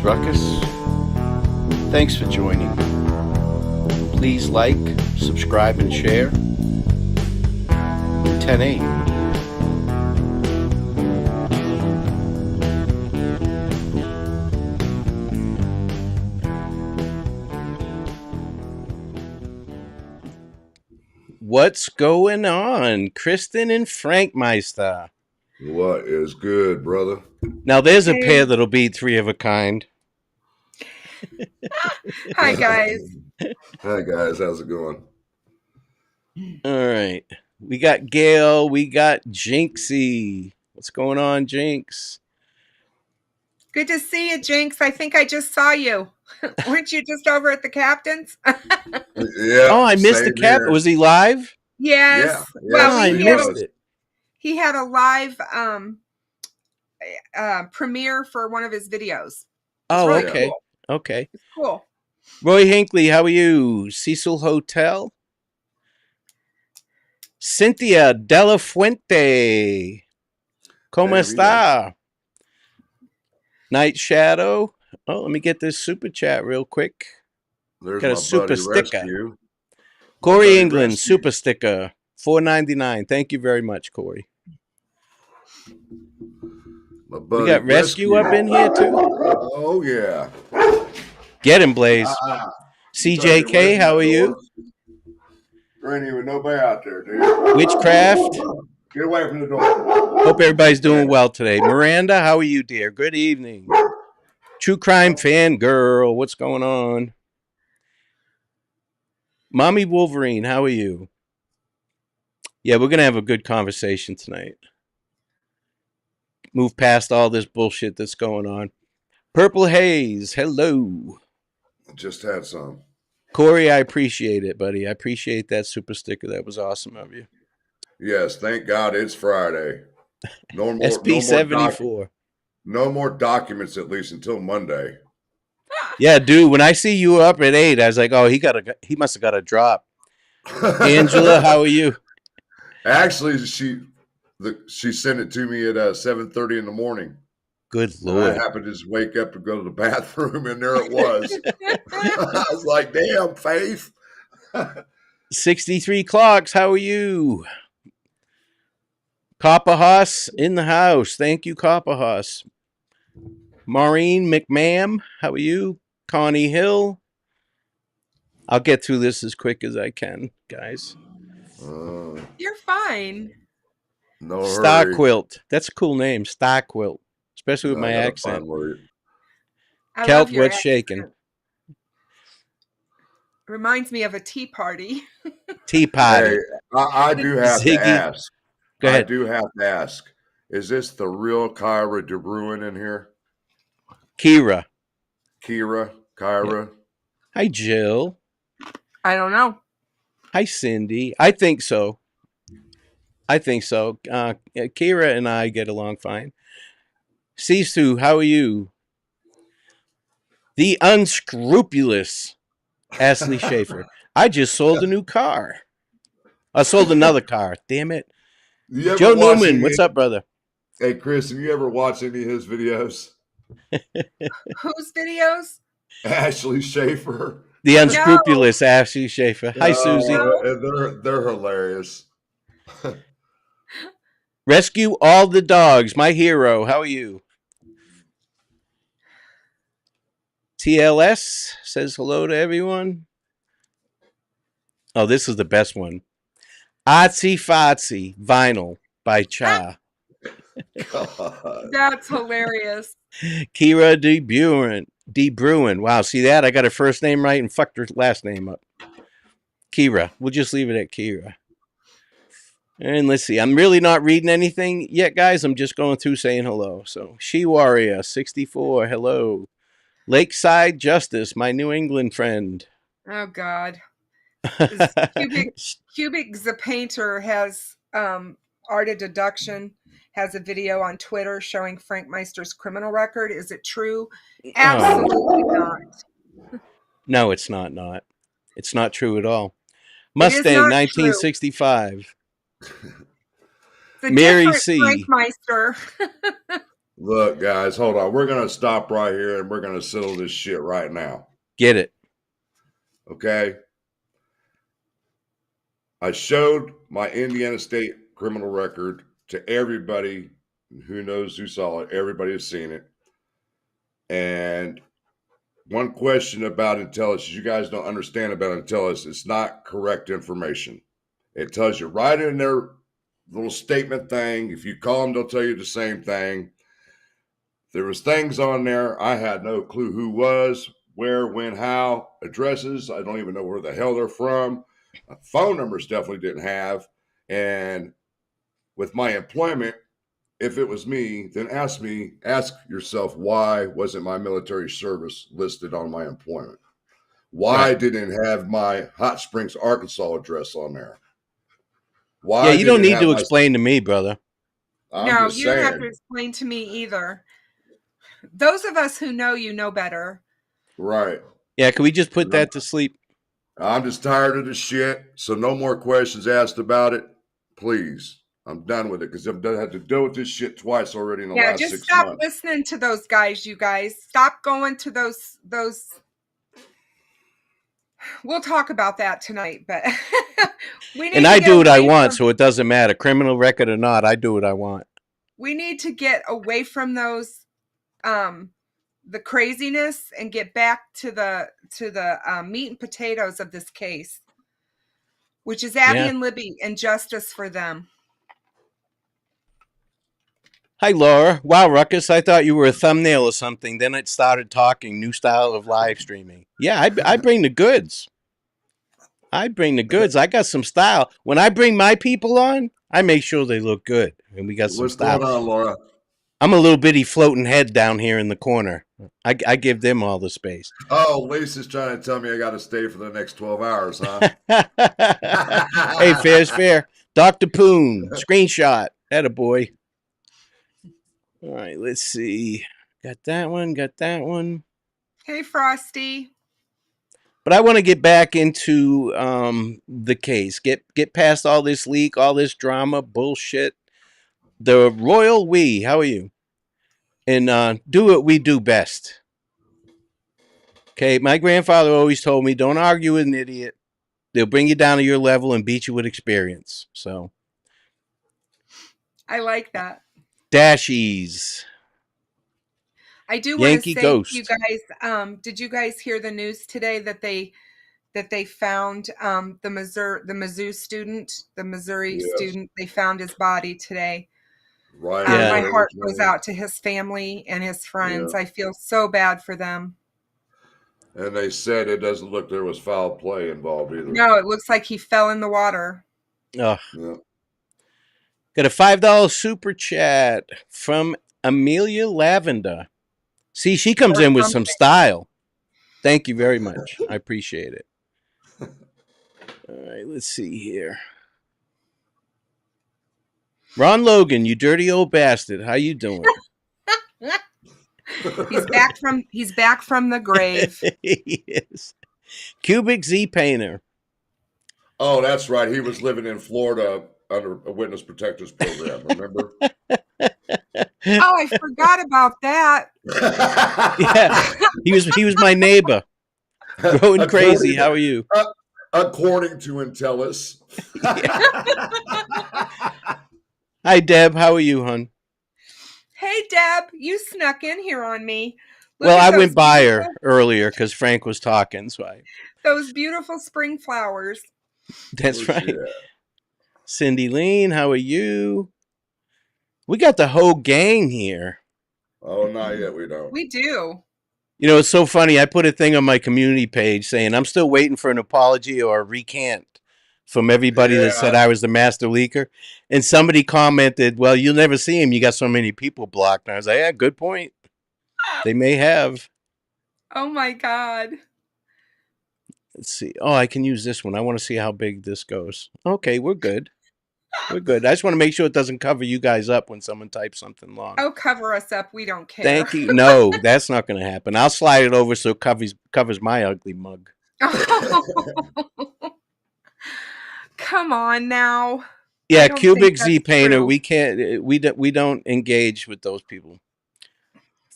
is Ruckus. Thanks for joining. Please like, subscribe, and share. 10-8. What's going on, Kristin and Frankmeister? What is good, brother? Now, there's a pair that'll be three of a kind. Hi, guys. Hi, guys. How's it going? All right. We got Gail. We got Jinxie. What's going on, Jinx? Good to see you, Jinx. I think I just saw you. Weren't you just over at the captain's? Yeah. Oh, I missed the cap. Was he live? Yes. Yeah. Well, I missed it. He had a live premiere for one of his videos. Oh, really okay. Cool. Okay. It's cool. Roy Hinckley, how are you? Cecil Hotel. Cynthia De La Fuente. ¿Cómo está? Night Shadow. Oh, let me get this super chat real quick. There's got a my super buddy sticker. Rescue. Corey England, super sticker. $4.99. Thank you very much, Corey. We got Rescue up in here, too. Oh, yeah. Get him, Blaze. CJK, how are you? There ain't even nobody out there, dude. Witchcraft. Get away from the door. Hope everybody's doing well today. Miranda, how are you, dear? Good evening. True Crime Fan Girl, what's going on? Mommy Wolverine, how are you? Yeah, we're going to have a good conversation tonight. Move past all this bullshit that's going on. Purple Haze, hello. Just had some. Corey, I appreciate it, buddy. I appreciate that super sticker. That was awesome of you. Yes, thank God it's Friday. No more SP74. No more documents, at least until Monday. Yeah, dude. When I see you up at 8, I was like, "Oh, he must have got a drop." Angela, how are you? Actually, she sent it to me at 7:30 in the morning. Good Lord! I happened to just wake up to go to the bathroom, and there it was. I was like, "Damn, Faith." 63 Clocks, how are you? Copperhouse in the house. Thank you, Copperhouse. Maureen McMahon, how are you? Connie Hill. I'll get through this as quick as I can, guys. You're fine. No Star hurry. Quilt. That's a cool name, Star Quilt. Especially with my accent. Kelt, what's shaking? Reminds me of a tea party. Tea party. Hey, I do have to ask. Go ahead. I do have to ask. Is this the real Kyra De Bruin in here? Kyra. Kyra. Yeah. Hi, Jill. I don't know. Hi, Cindy. I think so. Kyra and I get along fine. Sisu, how are you? The unscrupulous Ashley Schaefer. I just sold a new car. I sold another car. Damn it. Joe Newman, what's up, brother? Hey, Chris, have you ever watched any of his videos? Whose videos? Ashley Schaefer. The unscrupulous Ashley Schaefer. Hi, Susie. They're hilarious. Rescue all the dogs. My hero. How are you? TLS says hello to everyone. Oh, this is the best one. Artsy Fartsy Vinyl by Cha. That's hilarious. Kira De Bruin. Wow, see that? I got her first name right and fucked her last name up. Kira. We'll just leave it at Kira. And let's see. I'm really not reading anything yet, guys. I'm just going through saying hello. So, She Warrior 64. Hello. Lakeside Justice, my New England friend. Oh, God. Cubic the Painter has Art of Deduction has a video on Twitter showing Frankmeister's criminal record. Is it true? Absolutely not. No, it's not. It's not true at all. Mustang 1965. The Mary C. Frankmeister. Look, guys, hold on. We're going to stop right here and we're going to settle this shit right now. Get it. Okay? I showed my Indiana State criminal record to everybody who knows who saw it. Everybody has seen it. And one question about Intellis, you guys don't understand about Intellis, it's not correct information. It tells you right in their little statement thing. If you call them, they'll tell you the same thing. There was things on there. I had no clue who was, where, when, how, addresses. I don't even know where the hell they're from. Phone numbers definitely didn't have. And with my employment, if it was me, then ask yourself, why wasn't my military service listed on my employment? Why didn't it have my Hot Springs, Arkansas address on there? Why? Yeah, you don't need to explain to me, brother. No, you don't have to explain to me either. Those of us who know you know better. Right. Yeah, can we just put that to sleep? I'm just tired of the shit, so no more questions asked about it. Please. I'm done with it because I've had to deal with this shit twice already in the last 6 months. Yeah, just stop listening to those guys, you guys. Stop going to those. We'll talk about that tonight, but we need. And I do what I want, so it doesn't matter, criminal record or not. I do what I want. We need to get away from those, the craziness, and get back to the meat and potatoes of this case, which is Abby and Libby, and justice for them. Hi, Laura. Wow, Ruckus, I thought you were a thumbnail or something. Then it started talking, new style of live streaming. Yeah, I bring the goods. I bring the goods. I got some style. When I bring my people on, I make sure they look good. And we got some style. What's going on, Laura? I'm a little bitty floating head down here in the corner. I give them all the space. Oh, Lisa's trying to tell me I got to stay for the next 12 hours, huh? Hey, fair's fair. Dr. Poon, screenshot. Attaboy. All right, let's see. Got that one. Hey, Frosty. But I want to get back into the case. Get past all this leak, all this drama, bullshit. The royal we, how are you? And do what we do best. Okay, my grandfather always told me, don't argue with an idiot. They'll bring you down to your level and beat you with experience. So I like that. Dashies. I do want to say to you guys, did you guys hear the news today that they found the Missouri student, they found his body today. Right. My heart goes out to his family and his friends. I feel so bad for them. And they said it doesn't look there was foul play involved either. No, it looks like he fell in the water. Oh. Yeah. Got a $5 super chat from Amelia Lavender. See, she comes in with some style. Thank you very much. I appreciate it. All right, let's see here. Ron Logan, you dirty old bastard. How you doing? He's back from the grave. He is. Cubic Z Painter. Oh, that's right. He was living in Florida under a witness protectors program, remember? Oh, I forgot about that. Yeah, he was my neighbor. Growing crazy. How are you? According to Intellis. Hi, Deb. How are you, hon? Hey, Deb. You snuck in here on me. Well, I went by her earlier because Frank was talking. So those beautiful spring flowers. That's right. Yeah. Cindy Lean, how are you? We got the whole gang here. Oh, not yet. We don't. We do. You know, it's so funny. I put a thing on my community page saying I'm still waiting for an apology or a recant from everybody that said I was the master leaker. And somebody commented, well, you'll never see him. You got so many people blocked. And I was like, yeah, good point. They may have. Oh, my God. Let's see. Oh, I can use this one. I want to see how big this goes. Okay, we're good. We're good. I just want to make sure it doesn't cover you guys up when someone types something long. Oh, cover us up. We don't care. Thank you. No, that's not going to happen. I'll slide it over so it covers my ugly mug. Come on now. Yeah, Cubic Z Painter. We can't. We don't engage with those people.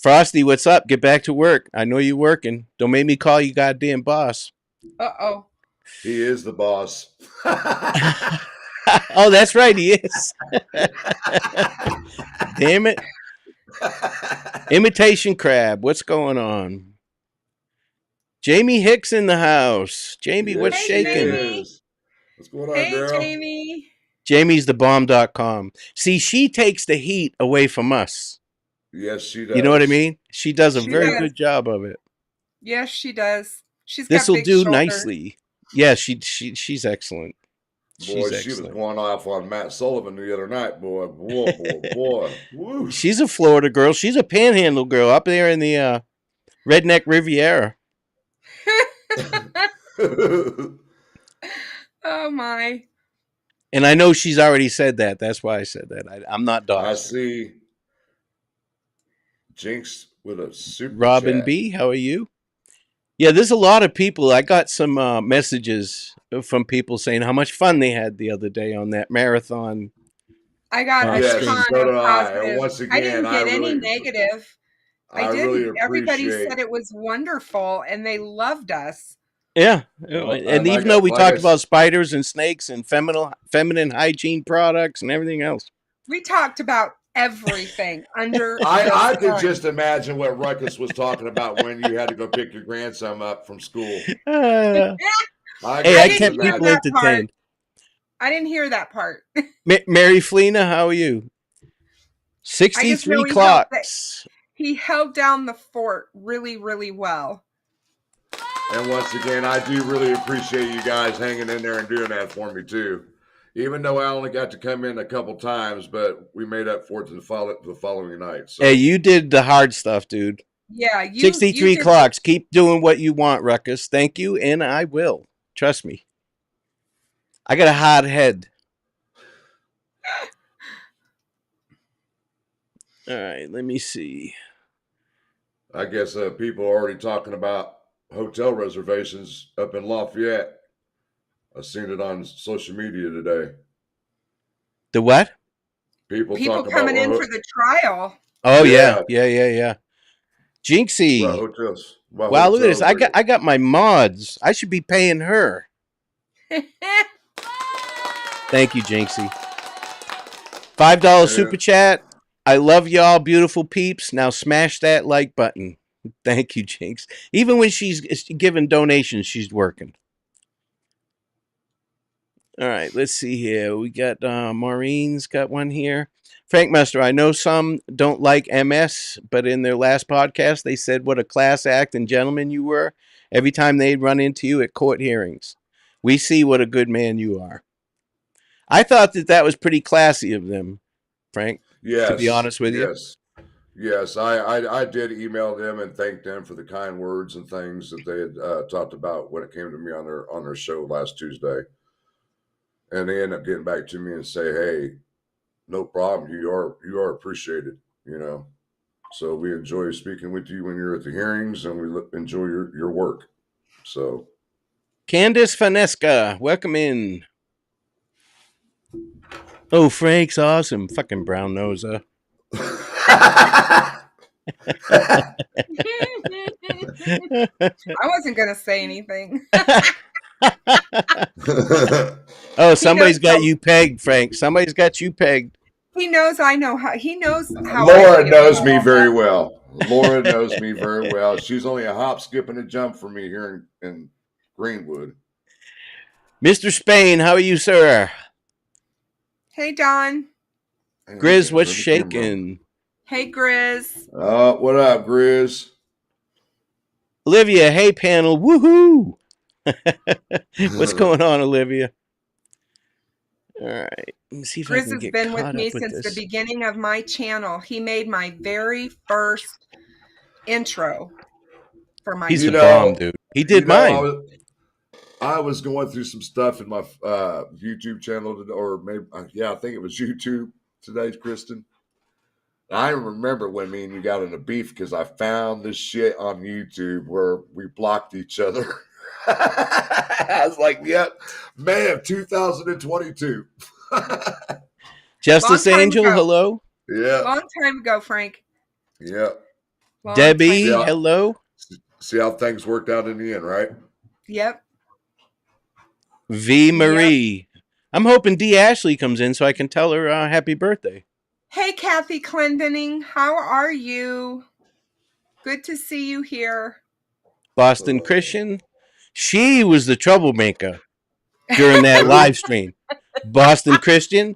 Frosty, what's up? Get back to work. I know you're working. Don't make me call you goddamn boss. Uh-oh. He is the boss. Oh, that's right. He is. Damn it. Imitation Crab. What's going on? Jamie Hicks in the house. Jamie, what's Hey, shaking? Jamie. What's going on, Hey, girl? Jamie. Jamie's thebomb.com. See, she takes the heat away from us. Yes, she does. You know what I mean? She does a She very does. good job of it. Yes, she does. She's This got will big do shoulders. nicely. Yeah, she's excellent. Boy, she was going off on Matt Sullivan the other night, boy. Woo. She's a Florida girl. She's a panhandle girl up there in the Redneck Riviera. Oh, my. And I know she's already said that. That's why I said that. I'm not doxing. I see Jinx with a super Robin chat. B, how are you? Yeah, there's a lot of people. I got some messages from people saying how much fun they had the other day on that marathon. I got a Yes, ton so of do I. positive. And once I again, didn't I get any really- negative. I didn't. really Everybody appreciate- said it was wonderful and they loved us. Yeah, Well, and I even got- though we like talked I about spiders and snakes and feminine hygiene products and everything else. We talked about everything under I the could sun. just imagine what Ruckus was talking about when you had to go pick your grandson up from school. Hey, I didn't kept hear people that part. entertained. I didn't hear that part. Mary Flena, how are you? I just 63 really hope clocks. He held down the fort really, really well. And once again, I do really appreciate you guys hanging in there and doing that for me too. Even though I only got to come in a couple times, but we made up for it the following night. So. Hey, you did the hard stuff, dude. Yeah, you 63 you did- clocks. Keep doing what you want, Ruckus. Thank you, and I will. Trust me. I got a hard head. All right, let me see. I guess people are already talking about hotel reservations up in Lafayette. I seen it on social media today. The what? People talking coming about in for the trial. Oh Yeah. yeah. Jinxie. about hotels. About Wow, look at this. hotels, I got my mods. I should be paying her. Thank you, Jinxie. $5 super chat. I love y'all, beautiful peeps. Now smash that like button. Thank you, Jinx. Even when she's giving donations, she's working. All right, let's see here. We got Maureen's got one here. Frankmeister, I know some don't like MS, but in their last podcast, they said what a class act and gentleman you were every time they'd run into you at court hearings. We see what a good man you are. I thought that was pretty classy of them, Frank. Yes. To be honest with you. Yes. I did email them and thank them for the kind words and things that they had talked about when it came to me on their show last Tuesday. And they ended up getting back to me and say, "Hey, no problem. You are appreciated. You know, so we enjoy speaking with you when you're at the hearings, and we enjoy your work." So, Candice Fanesca, welcome in. Oh, Frank's awesome. Fucking brown noser. I wasn't going to say anything. Oh, somebody's got you pegged, Frank. Somebody's got you pegged. He knows I know how. He knows how. Laura knows me very well. Laura knows me very well. She's only a hop, skip, and a jump for me here in Greenwood. Mr. Spain, how are you, sir? Hey, Don. Grizz, what's shaking? Hey, Grizz. What up, Grizz? Olivia, hey, panel. Woohoo! What's going on, Olivia? All right. Let me see if I Grizz can has get been caught with up me with since this. the beginning of my channel. He made my very first intro for my He's the channel. bomb, dude. He did mine. I was going through some stuff in my YouTube channel, or maybe, I think it was YouTube today, Kristin. I remember when me and you got into beef because I found this shit on YouTube where we blocked each other. I was like, yep, man, 2022. Justice Angel, ago. hello. Yeah. Long time ago, Frank. Yeah. Long Debbie, time. hello. See how things worked out in the end, right? Yep. V. Marie. I'm hoping D. Ashley comes in so I can tell her happy birthday. Hey, Kathy Clendening, how are you? Good to see you here. Boston Christian. She was the troublemaker during that live stream. Boston Christian,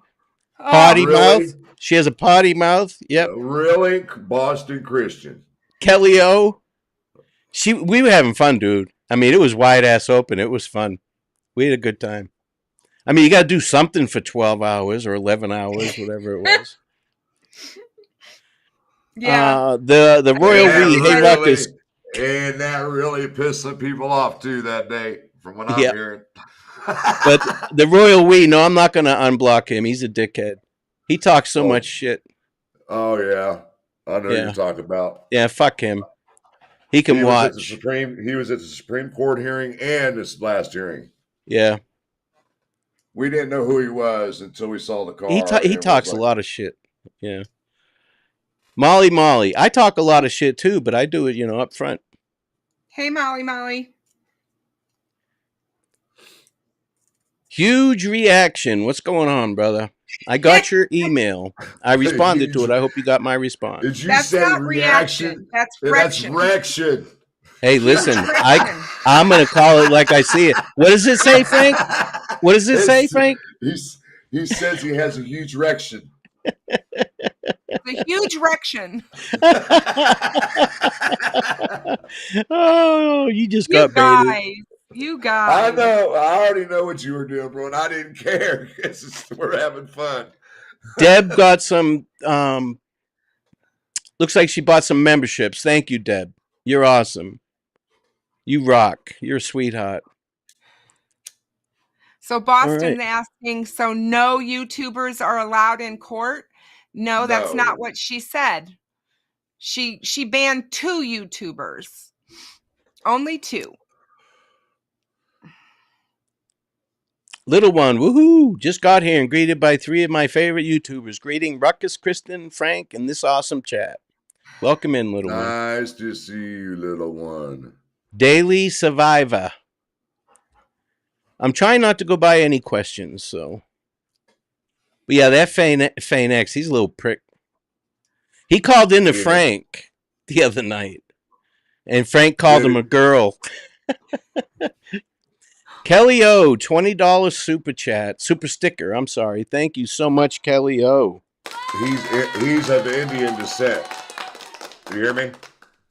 potty Really? mouth. She has a potty mouth. Yep. Really? Boston Christian. Kelly O. We were having fun, dude. I mean, it was wide ass open. It was fun. We had a good time. I mean, you got to do something for 12 hours or 11 hours, whatever it was. Yeah. The Royal We. Hey, Ruckus. And that really pissed some people off, too, that day, from what I'm hearing. But the Royal We, no, I'm not going to unblock him. He's a dickhead. He talks so much shit. Oh, yeah. I know you're talking about. Yeah, fuck him. He can watch. He was at the Supreme Court hearing and this last hearing. Yeah. We didn't know who he was until we saw the car. He talks a lot of shit. Yeah. Molly. I talk a lot of shit too, but I do it, up front. Hey, Molly. Huge reaction. What's going on, brother? I got your email. I responded to it. I hope you got my response. Did you say not reaction? That's reaction. Hey, listen, I'm going to call it like I see it. What does it say, Frank? What does it say, Frank? He says he has a huge erection. The huge erection. Oh, you just got baited. You guys. I know. I already know what you were doing, bro, and I didn't care. We're having fun. Deb got some, looks like she bought some memberships. Thank you, Deb. You're awesome. You rock. You're a sweetheart. So Boston's asking, so no YouTubers are allowed in court? No, that's not what she said. She banned 2 YouTubers. Only 2. Little one, woohoo! Just got here and greeted by 3 of my favorite YouTubers. Greeting Ruckus, Kristin, Frank, and this awesome chat. Welcome in, little one. Nice to see you, little one. Daily Survivor. I'm trying not to go by any questions, so. But yeah, that Fane X, he's a little prick. He called into Frank the other night, and Frank called him a girl. Kelly O, $20 super sticker. I'm sorry. Thank you so much, Kelly O. He's of Indian descent. You hear me?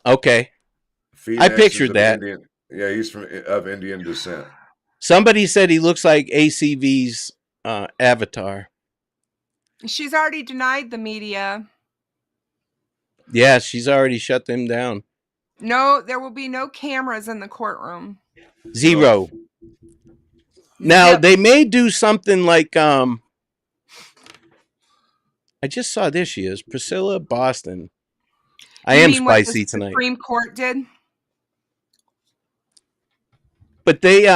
Okay. Phoenix I pictured that. Yeah, he's of Indian descent. Somebody said he looks like ACV's avatar. She's already denied the media. Yeah, she's already shut them down. No, there will be no cameras in the courtroom. 0. Now, they may do something like, I just saw, there she is, Priscilla Boston. I am spicy tonight. The Supreme Court did? But they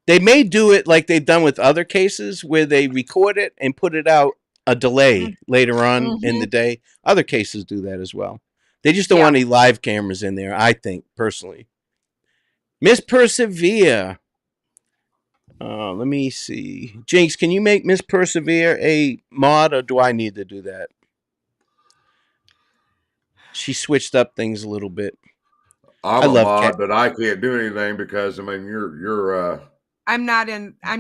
may do it like they've done with other cases where they record it and put it out a delay later on in the day. Other cases do that as well. They just don't want any live cameras in there, I think, personally. Miss Persevere. Let me see. Jinx, can you make Miss Persevere a mod, or do I need to do that? She switched up things a little bit. I'm a mod, but I can't do anything because you're I'm not on his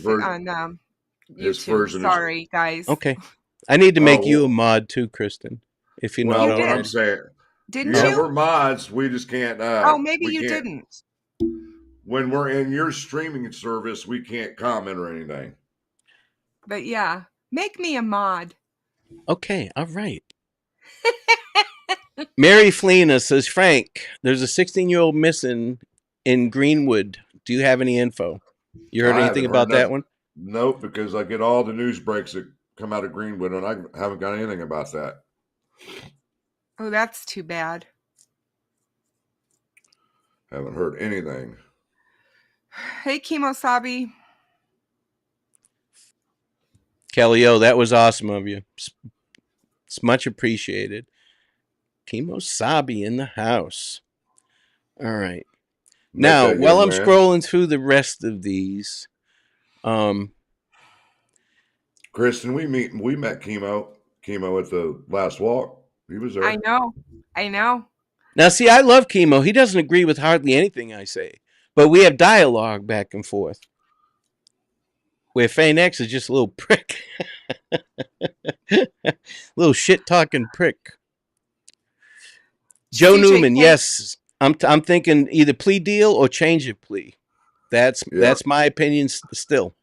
YouTube. Version Sorry, guys. Okay. I need to make you a mod too, Kristin. If you're not what I'm saying. Didn't you? We're mods. We just can't. Maybe you didn't. When we're in your streaming service, we can't comment or anything. But yeah, make me a mod. Okay, all right. Mary Flena says, Frank, there's a 16-year-old missing in Greenwood. Do you have any info? You heard anything about that one? Nope, because I get all the news breaks that come out of Greenwood, and I haven't got anything about that. Oh, that's too bad. Haven't heard anything. Hey, Kemosabi. Kelly O, that was awesome of you. It's much appreciated. Kemosabi in the house. All right. Met Now, that while young I'm man. scrolling through the rest of these, Kristin, we met Chemo at the last walk. He was there. I know. now see, I love Chemo. He doesn't agree with hardly anything I say, but we have dialogue back and forth. Where Fane X is just a little prick, little shit talking prick. Joe CJ Newman, Kane- yes, I'm thinking either plea deal or change of plea. That's my opinion still.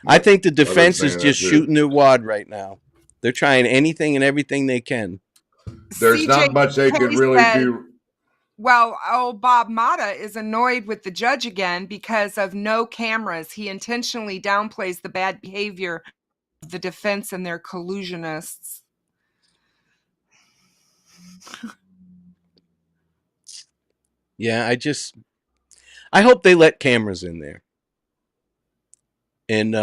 I think the defense is just shooting their wad right now. They're trying anything and everything they can. There's not much they can really do. Well, Bob Mata is annoyed with the judge again because of no cameras. He intentionally downplays the bad behavior of the defense and their collusionists. Yeah, I hope they let cameras in there. And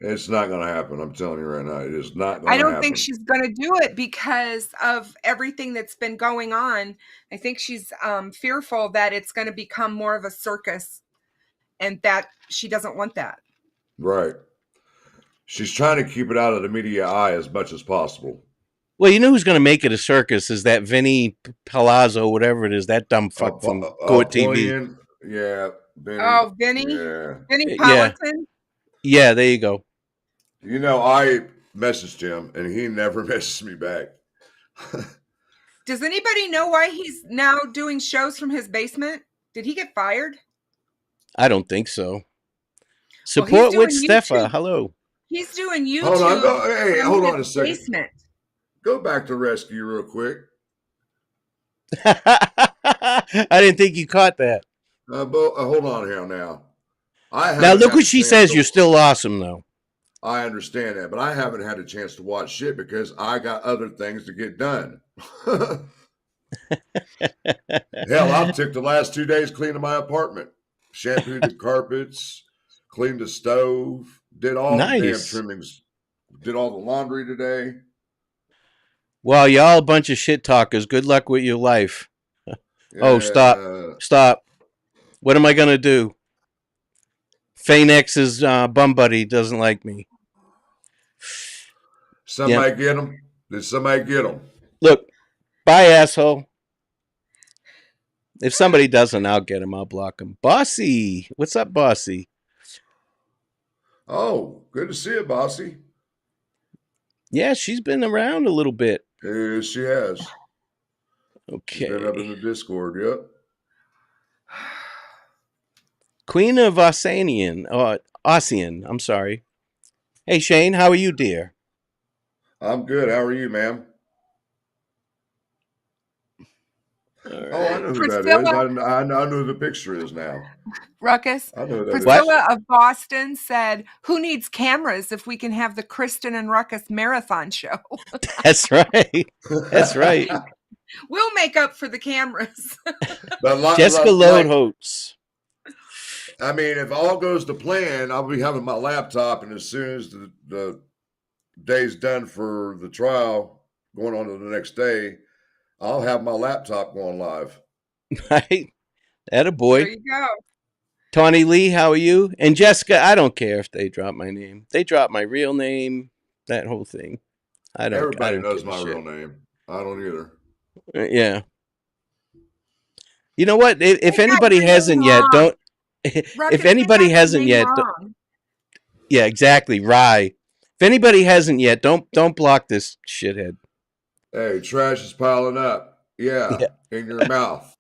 it's not going to happen. I'm telling you right now, it is not going to happen. I don't think she's going to do it because of everything that's been going on. I think she's fearful that it's going to become more of a circus, and that she doesn't want that. Right. She's trying to keep it out of the media eye as much as possible. Well, you know who's going to make it a circus is that Vinny Palazzo, whatever it is, that dumb fuck from Court TV. Yeah. Vinny. Oh, Vinny? Yeah. Vinny Politan? Yeah, there you go. You know, I messaged him, and he never messaged me back. Does anybody know why he's now doing shows from his basement? Did he get fired? I don't think so. Support with Steffa. Hello. He's doing YouTube. Hold on a second. Basement. Go back to rescue real quick. I didn't think you caught that. Hold on here now. Now look what she says. You're still awesome, though. I understand that, but I haven't had a chance to watch shit because I got other things to get done. Hell, I took the last 2 days cleaning my apartment, shampooed the carpets, cleaned the stove, did all the damn trimmings, did all the laundry today. Well, y'all a bunch of shit talkers. Good luck with your life. Yeah. Oh, stop. What am I going to do? Fane X's bum buddy doesn't like me. Somebody get him. Did somebody get him? Look, bye, asshole. If somebody doesn't, I'll get him. I'll block him. Bossy. What's up, Bossy? Oh, good to see you, Bossy. Yeah, she's been around a little bit. Yes, she has. Okay. She's been up in the Discord, yep. Queen of Oceanian. I'm sorry. Hey, Shane, how are you, dear? I'm good. How are you, ma'am? Right. Oh, I know who Priscilla, that is. I know who the picture is now. Ruckus. I know who that Priscilla of Boston said, "Who needs cameras if we can have the Kristin and Ruckus marathon show?" That's right. That's right. We'll make up for the cameras. Jessica Lodeholtz. I mean, if all goes to plan, I'll be having my laptop, and as soon as the day's done for the trial, going on to the next day, I'll have my laptop going live. Right. Attaboy. There you go. Tawny Lee, how are you? And Jessica, I don't care if they drop my name. They drop my real name, that whole thing. Everybody knows my real name. I don't either. Yeah. You know what? If anybody hasn't yet, don't. If anybody hasn't yet, yeah, exactly. Rye. If anybody hasn't yet, don't block this shithead. Hey, trash is piling up. Yeah. In your mouth.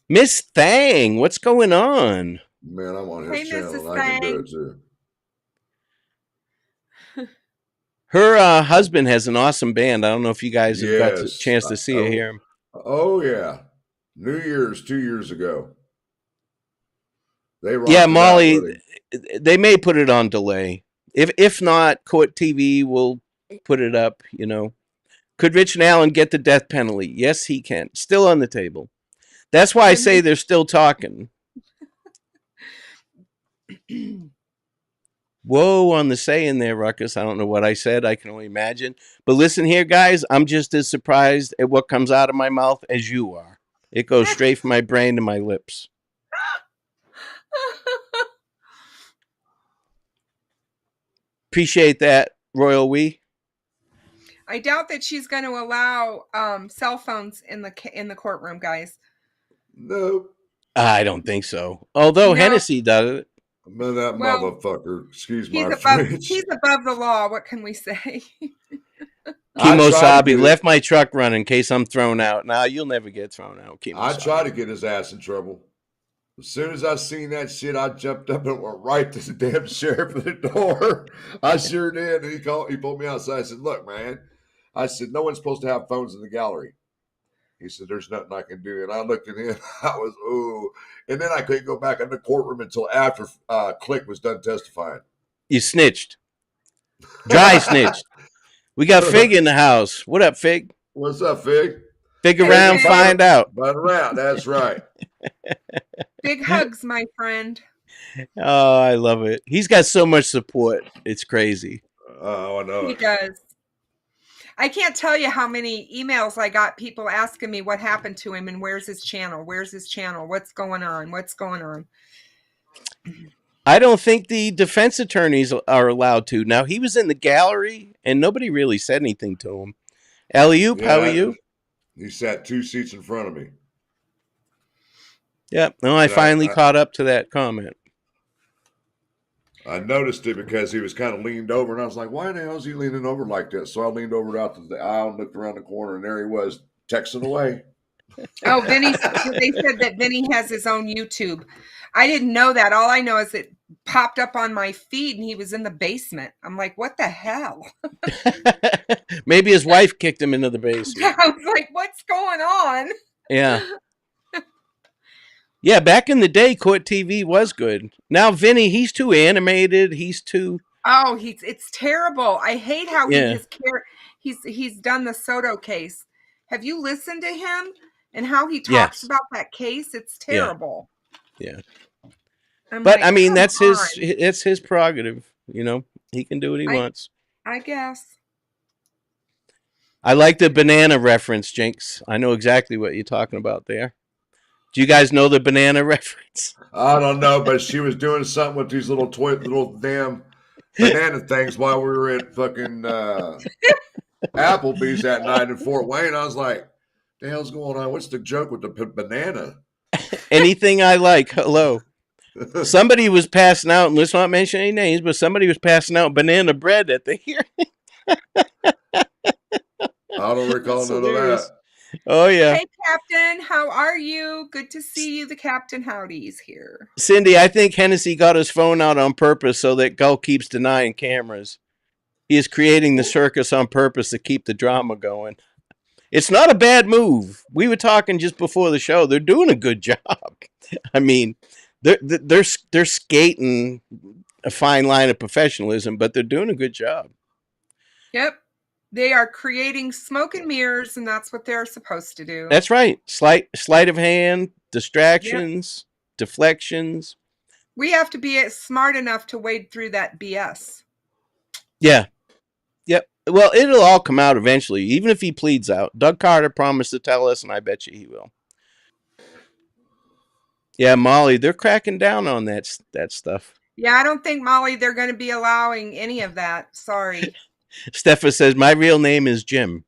Miss Thang, what's going on? Man, I'm on his channel and I can do it too. Her husband has an awesome band. I don't know if you guys have got a chance to see or hear him. Oh, yeah. New Year's 2 years ago. Molly, they may put it on delay. If not, Court TV will put it up, you know. Could Richard Allen get the death penalty? Yes, he can. Still on the table. That's why I say they're still talking. Whoa on the saying there, Ruckus. I don't know what I said. I can only imagine. But listen here, guys. I'm just as surprised at what comes out of my mouth as you are. It goes straight from my brain to my lips. Appreciate that, Royal We. I doubt that she's going to allow cell phones in the courtroom, guys. No. I don't think so. Although Hennessy does it. Man, that motherfucker. Excuse my French. He's above the law. What can we say? Kimosabi left my truck running in case I'm thrown out. Now you'll never get thrown out, Kimosabi. I tried to get his ass in trouble. As soon as I seen that shit, I jumped up and went right to the damn sheriff at the door. I sure did. And he pulled me outside. I said, look, man. I said, no one's supposed to have phones in the gallery. He said, there's nothing I can do. And I looked at him. I was, ooh. And then I couldn't go back in the courtroom until after Click was done testifying. You snitched. Dry snitched. We got Fig in the house. What up, Fig? What's up, Fig? Fig around, find out. Find around. That's right. Big hugs, my friend. Oh, I love it. He's got so much support. It's crazy. Oh, I know. He does. I can't tell you how many emails I got, people asking me what happened to him and where's his channel? Where's his channel? What's going on? What's going on? I don't think the defense attorneys are allowed to. Now, he was in the gallery and nobody really said anything to him. Alley-oop, how are you? He sat 2 seats in front of me. Yep. No, I finally caught up to that comment. I noticed it because he was kind of leaned over, and I was like, why the hell is he leaning over like this? So I leaned over out to the aisle and looked around the corner, and there he was, texting away. Oh, they said that Vinny has his own YouTube. I didn't know that. All I know is it popped up on my feed, and he was in the basement. I'm like, what the hell? Maybe his wife kicked him into the basement. I was like, what's going on? Yeah. Yeah, back in the day, court TV was good. Now, Vinny, he's too animated. He's too... Oh, it's terrible. I hate how he's done the Soto case. Have you listened to him and how he talks about that case? It's terrible. Yeah. But I mean, that's his prerogative. You know, he can do what he wants. I guess. I like the banana reference, Jinx. I know exactly what you're talking about there. Do you guys know the banana reference? I don't know, but she was doing something with these little damn banana things while we were at fucking Applebee's that night in Fort Wayne. I was like, the hell's going on? What's the joke with the banana? Anything I like. Hello. Somebody was passing out, and let's not mention any names, but somebody was passing out banana bread at the hearing. I don't recall none of that. Oh, yeah. Hey, Captain. How are you? Good to see you. The Captain Howdy's here. Cindy, I think Hennessy got his phone out on purpose so that Gull keeps denying cameras. He is creating the circus on purpose to keep the drama going. It's not a bad move. We were talking just before the show. They're doing a good job. I mean, they're skating a fine line of professionalism, but they're doing a good job. Yep. They are creating smoke and mirrors, and that's what they're supposed to do. That's right. Sleight of hand, distractions, deflections. We have to be smart enough to wade through that BS. Yeah. Yep. Well, it'll all come out eventually, even if he pleads out. Doug Carter promised to tell us, and I bet you he will. Yeah, Molly, they're cracking down on that stuff. Yeah, I don't think, Molly, they're going to be allowing any of that. Sorry. Steffa says, my real name is Jim.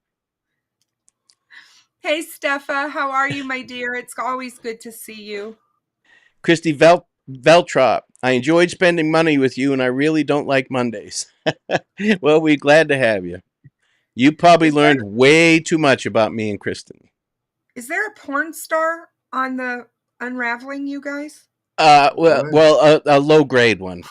Hey, Steffa. How are you, my dear? It's always good to see you. Christy Veltrop, I enjoyed spending money with you, and I really don't like Mondays. Well, we're glad to have you. You probably learned way too much about me and Kristin. Is there a porn star on the Unraveling, you guys? A low-grade one.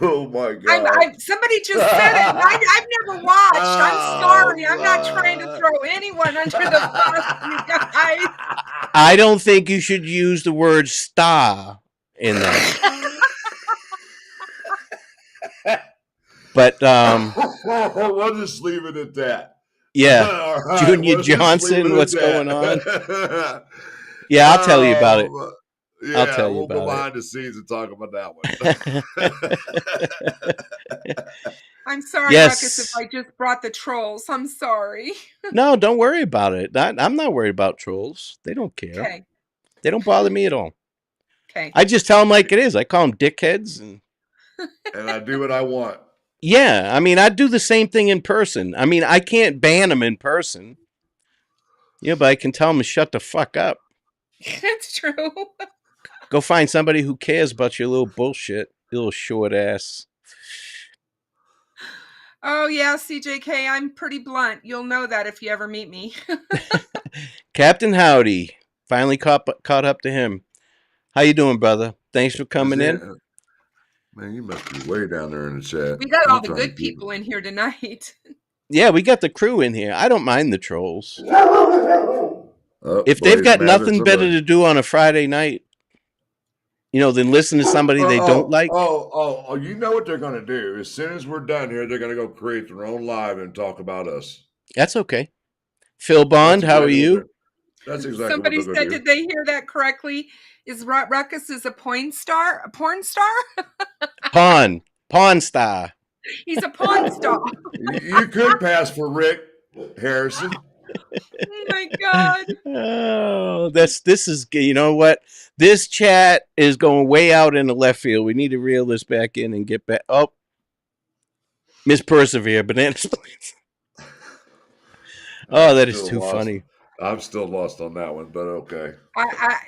Oh my God! Somebody just said it. I've never watched. I'm sorry. I'm not trying to throw anyone under the bus, you guys. I don't think you should use the word star in that. But we'll just leave it at that. Yeah, right, Junior Johnson. What's going on? Yeah, I'll tell you about it. Yeah, I'll tell you we'll go about behind the scenes and talk about that one. I'm sorry, Yes. Ruckus, if I just brought the trolls. I'm sorry. No, don't worry about it. I'm not worried about trolls. They don't care. Okay. They don't bother me at all. Okay. I just tell them like it is. I call them dickheads, and I do what I want. yeah, I mean, I do the same thing in person. I mean, I can't ban them in person. Yeah, but I can tell them to shut the fuck up. That's true. Go find somebody who cares about your little bullshit, your little short ass. Oh, yeah, CJK, I'm pretty blunt. You'll know that if you ever meet me. Captain Howdy. Finally caught up to him. How you doing, brother? Thanks for coming in. Man, you must be way down there in the chat. We got all the good people in here tonight. Yeah, we got the crew in here. I don't mind the trolls. Oh, If they've got nothing better to do on a Friday night, than listen to somebody they don't like. Oh, you know what they're going to do. As soon as we're done here, they're going to go create their own live and talk about us. That's okay. Phil Bond, how are you? That's exactly Somebody what they're said, going to do. did they hear that correctly? Is Ruckus is a porn star? A porn star? Pawn star. He's a pawn star. You could pass for Rick Harrison. Oh my God. Oh, this is, you know what? This chat is going way out in the left field. We need to reel this back in and get back. Oh, Miss Persevere, banana splits. Oh, that is too funny. I'm still lost on that one, but okay.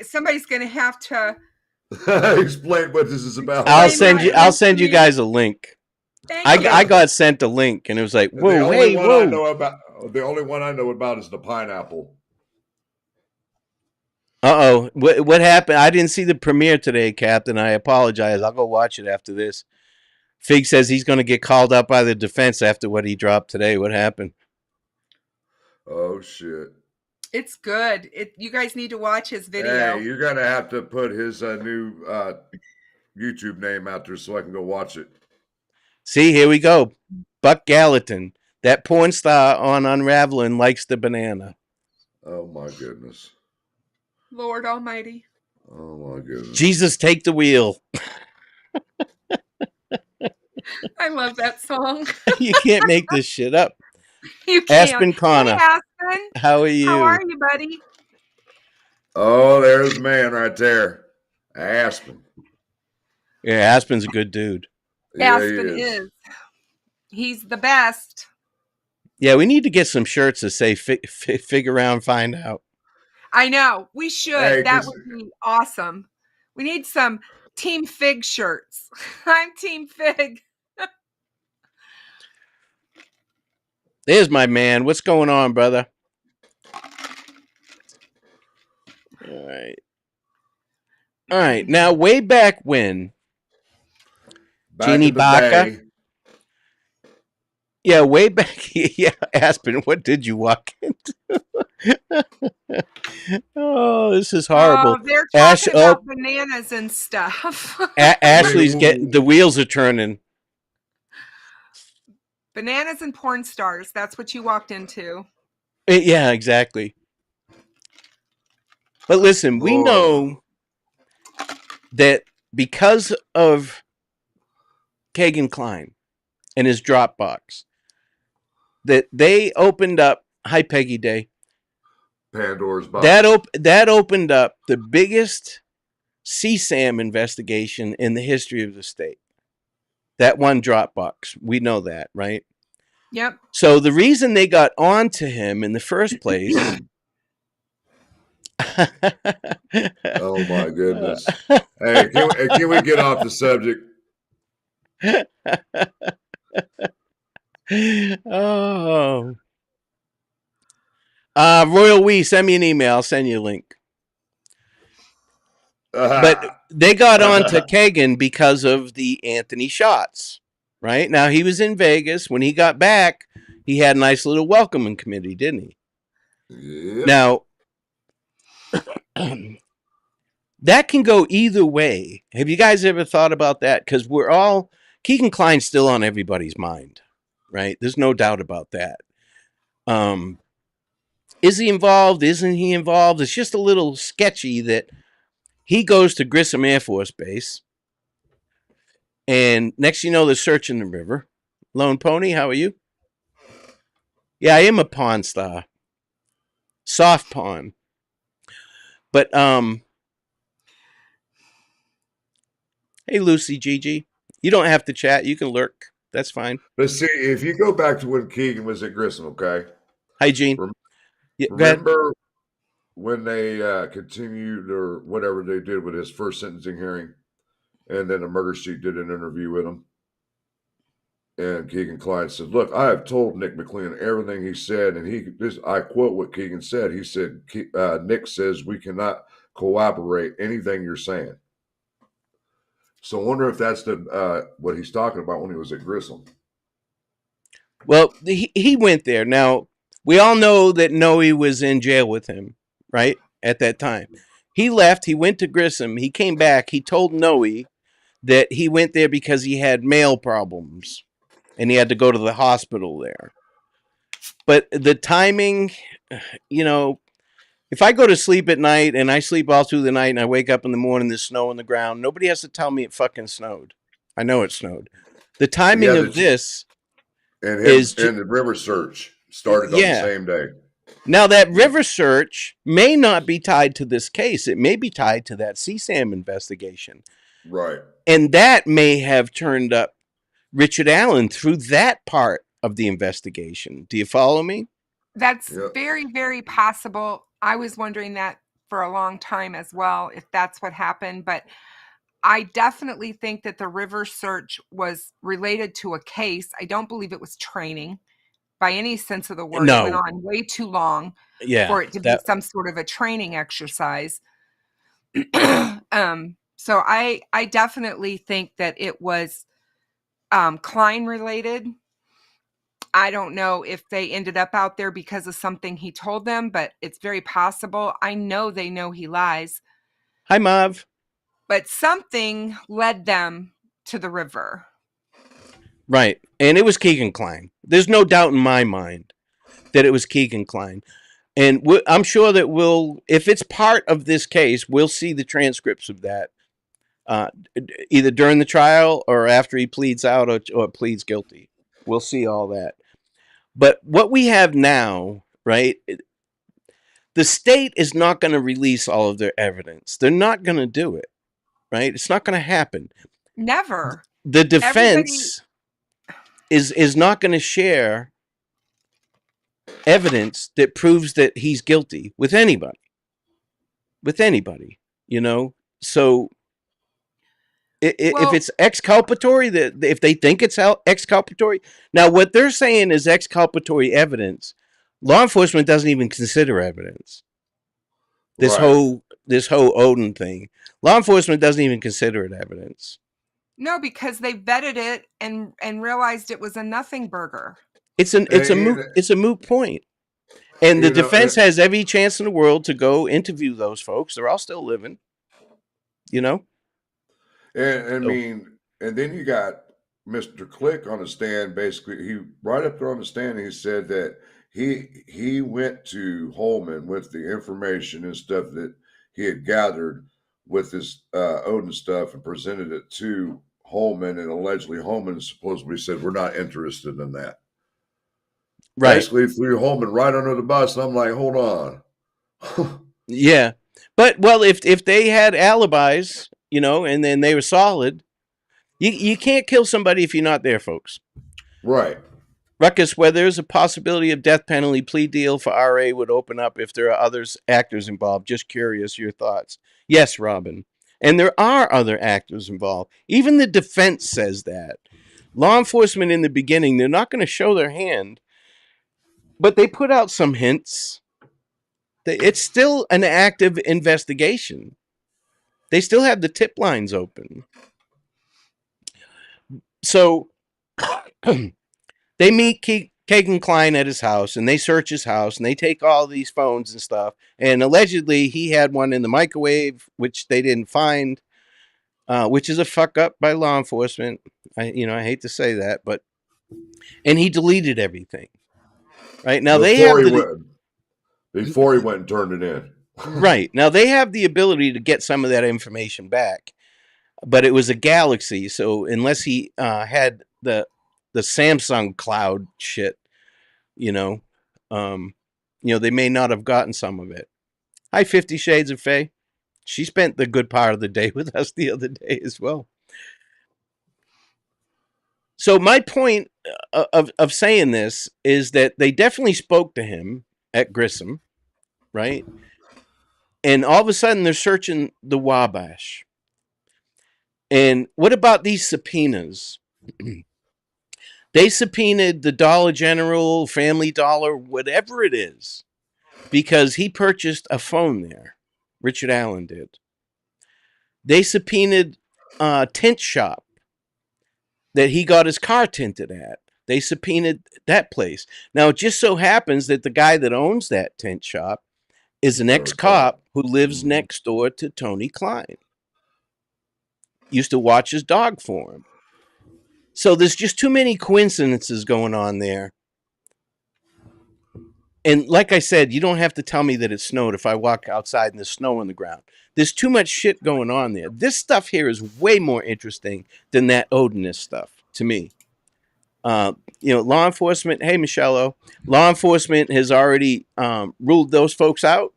Somebody's going to have to explain what this is about. I'll send you guys a link. I got sent a link, and it was like, whoa, The only one I know about is the pineapple. Uh-oh. What happened? I didn't see the premiere today, Captain. I apologize. I'll go watch it after this. Fig says he's going to get called up by the defense after what he dropped today. What happened? Oh, shit. It's good. You guys need to watch his video. Hey, you're going to have to put his new YouTube name out there so I can go watch it. See, here we go. Buck Gallatin. That porn star on Unraveling likes the banana. Oh, my goodness. Lord Almighty. Oh, my goodness. Jesus, take the wheel. I love that song. You can't make this shit up. You can't. Aspen Connor. Hey, Aspen. How are you? How are you, buddy? Oh, there's the man right there. Aspen. Yeah, Aspen's a good dude. Yeah, Aspen is. He's the best. Yeah, we need to get some shirts that say figure around, find out. I know. We should. Hey, that would be awesome. We need some Team Fig shirts. I'm Team Fig. There's my man. What's going on, brother? All right. Now, way back when, Jeannie Baca. Yeah, way back. Yeah, Aspen, what did you walk into? Oh, this is horrible. Oh, they're talking about bananas and stuff. Ashley's getting, the wheels are turning. Bananas and porn stars. That's what you walked into. Yeah, exactly. But listen, we know that because of Keegan Klein and his Dropbox, that they opened up, hi Peggy Day, Pandora's box. That opened up the biggest CSAM investigation in the history of the state. That one Dropbox. We know that, right? Yep. So the reason they got on to him in the first place... Oh, my goodness. Hey, can we get off the subject? Oh. Royal Wee, send me an email. I'll send you a link. But they got on to Keegan because of the Anthony shots, right? Now, he was in Vegas. When he got back, he had a nice little welcoming committee, didn't he? Yep. Now, that can go either way. Have you guys ever thought about that? Because Keegan Klein's still on everybody's mind, right? There's no doubt about that. Is he involved? Isn't he involved? It's just a little sketchy that he goes to Grissom Air Force Base, and next you know, they're searching the river. Lone Pony, how are you? Yeah, I am a pawn star. Soft pawn. But, hey, Lucy Gigi. You don't have to chat. You can lurk. That's fine. But see, if you go back to when Keegan was at Grissom, okay? Hi, Gene. Yeah, go ahead. Remember when they continued or whatever they did with his first sentencing hearing, and then the murder sheet did an interview with him, and Keegan Klein said, "Look, I have told Nick McLean everything he said, and I quote what Keegan said. He said, Nick says we cannot corroborate anything you're saying." So I wonder if that's what he's talking about when he was at Grissom. Well, he went there. Now, we all know that Noe was in jail with him, right, at that time. He left. He went to Grissom. He came back. He told Noe that he went there because he had mail problems, and he had to go to the hospital there. But the timing, you know, if I go to sleep at night and I sleep all through the night and I wake up in the morning, there's snow on the ground, nobody has to tell me it fucking snowed. I know it snowed. The timing of this and is... and the river search started on the same day. Now, that river search may not be tied to this case. It may be tied to that CSAM investigation. Right. And that may have turned up Richard Allen through that part of the investigation. Do you follow me? That's very, very possible. I was wondering that for a long time as well, if that's what happened. But I definitely think that the river search was related to a case. I don't believe it was training by any sense of the word. No. It went on way too long for it to be some sort of a training exercise. So I definitely think that it was Klein related. I don't know if they ended up out there because of something he told them, but it's very possible. I know they know he lies. Hi, Mav. But something led them to the river. Right. And it was Keegan Klein. There's no doubt in my mind that it was Keegan Klein. And I'm sure that if it's part of this case, we'll see the transcripts of that either during the trial or after he pleads out or pleads guilty. We'll see all that. But what we have now, right, the state is not going to release all of their evidence. They're not going to do it, right? It's not going to happen. Never. The defense is not going to share evidence that proves that he's guilty with anybody. You know? So if it's exculpatory, if they think it's exculpatory, now what they're saying is exculpatory evidence. Law enforcement doesn't even consider evidence. This whole Odin thing, law enforcement doesn't even consider it evidence. No, because they vetted it and realized it was a nothing burger. It's a moot point. And the defense has every chance in the world to go interview those folks. They're all still living, you know. And I mean, and then you got Mr. Click on the stand. Basically, he right up there on the stand, he said that he went to Holman with the information and stuff that he had gathered with this Odin stuff and presented it to Holman, and allegedly Holman supposedly said, "We're not interested in that." Right. Basically threw Holman right under the bus. And I'm like, hold on. Yeah. But, well, if they had alibis, you know, and then they were solid, you can't kill somebody if you're not there, folks. Right. Ruckus, where there's a possibility of death penalty, plea deal for RA would open up if there are actors involved. Just curious, your thoughts. Yes, Robin. And there are other actors involved. Even the defense says that. Law enforcement in the beginning, they're not going to show their hand, but they put out some hints. It's still an active investigation. They still have the tip lines open. So they meet Keegan Klein at his house, and they search his house, and they take all these phones and stuff. And allegedly, he had one in the microwave, which they didn't find, which is a fuck up by law enforcement. I hate to say that, but and he deleted everything. Right now, before he went and turned it in. Right. Now they have the ability to get some of that information back, but it was a galaxy, so unless he had the Samsung cloud shit, you know, they may not have gotten some of it. Hi, 50 Shades of Faye. She spent the good part of the day with us the other day as well. So my point of saying this is that they definitely spoke to him at Grissom, right? And all of a sudden they're searching the Wabash. And what about these subpoenas? They subpoenaed the Dollar General, Family Dollar, whatever it is, because he purchased a phone there. Richard Allen did. They subpoenaed a tint shop that he got his car tinted at. They subpoenaed that place. Now, it just so happens that the guy that owns that tint shop is an ex-cop who lives next door to Tony Klein. Used to watch his dog for him. So there's just too many coincidences going on there. And like I said, you don't have to tell me that it snowed if I walk outside and there's snow on the ground. There's too much shit going on there. This stuff here is way more interesting than that Odinist stuff to me. Law enforcement, hey, Michelle, law enforcement has already ruled those folks out.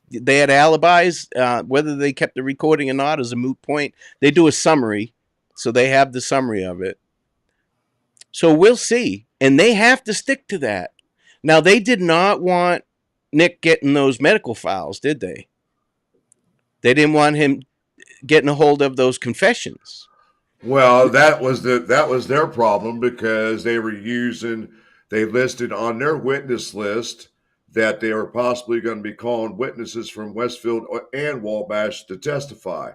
They had alibis. Whether they kept the recording or not is a moot point. They do a summary, so they have the summary of it. So we'll see. And they have to stick to that. Now, they did not want Nick getting those medical files, did they? They didn't want him getting a hold of those confessions. Well, that was their problem, because they listed on their witness list that they were possibly going to be calling witnesses from Westfield and Wabash to testify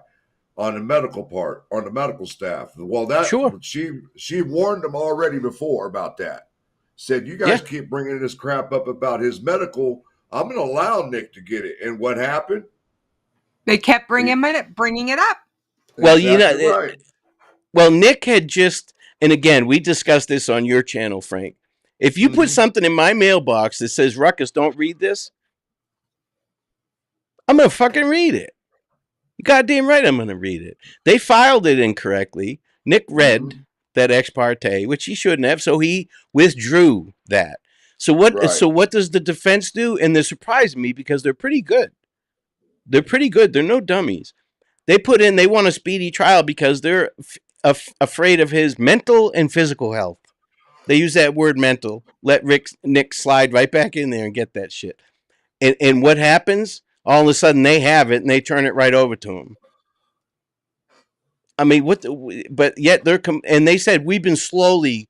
on the medical part, on the medical staff. Well, Sure. She warned them already before about that. Said, you guys keep bringing this crap up about his medical, I'm going to allow Nick to get it. And what happened? They kept bringing it up. Well, exactly right. Well, Nick had just, and again, we discussed this on your channel, Frank. If you put something in my mailbox that says, Ruckus, don't read this, I'm going to fucking read it. You goddamn right I'm going to read it. They filed it incorrectly. Nick read that ex parte, which he shouldn't have, so he withdrew that. So what does the defense do? And they're surprising me because they're pretty good. They're pretty good. They're no dummies. They want a speedy trial because they're afraid of his mental and physical health. They use that word mental. Let Nick slide right back in there and get that shit. And what happens? All of a sudden they have it and they turn it right over to him. I mean, but yet and they said we've been slowly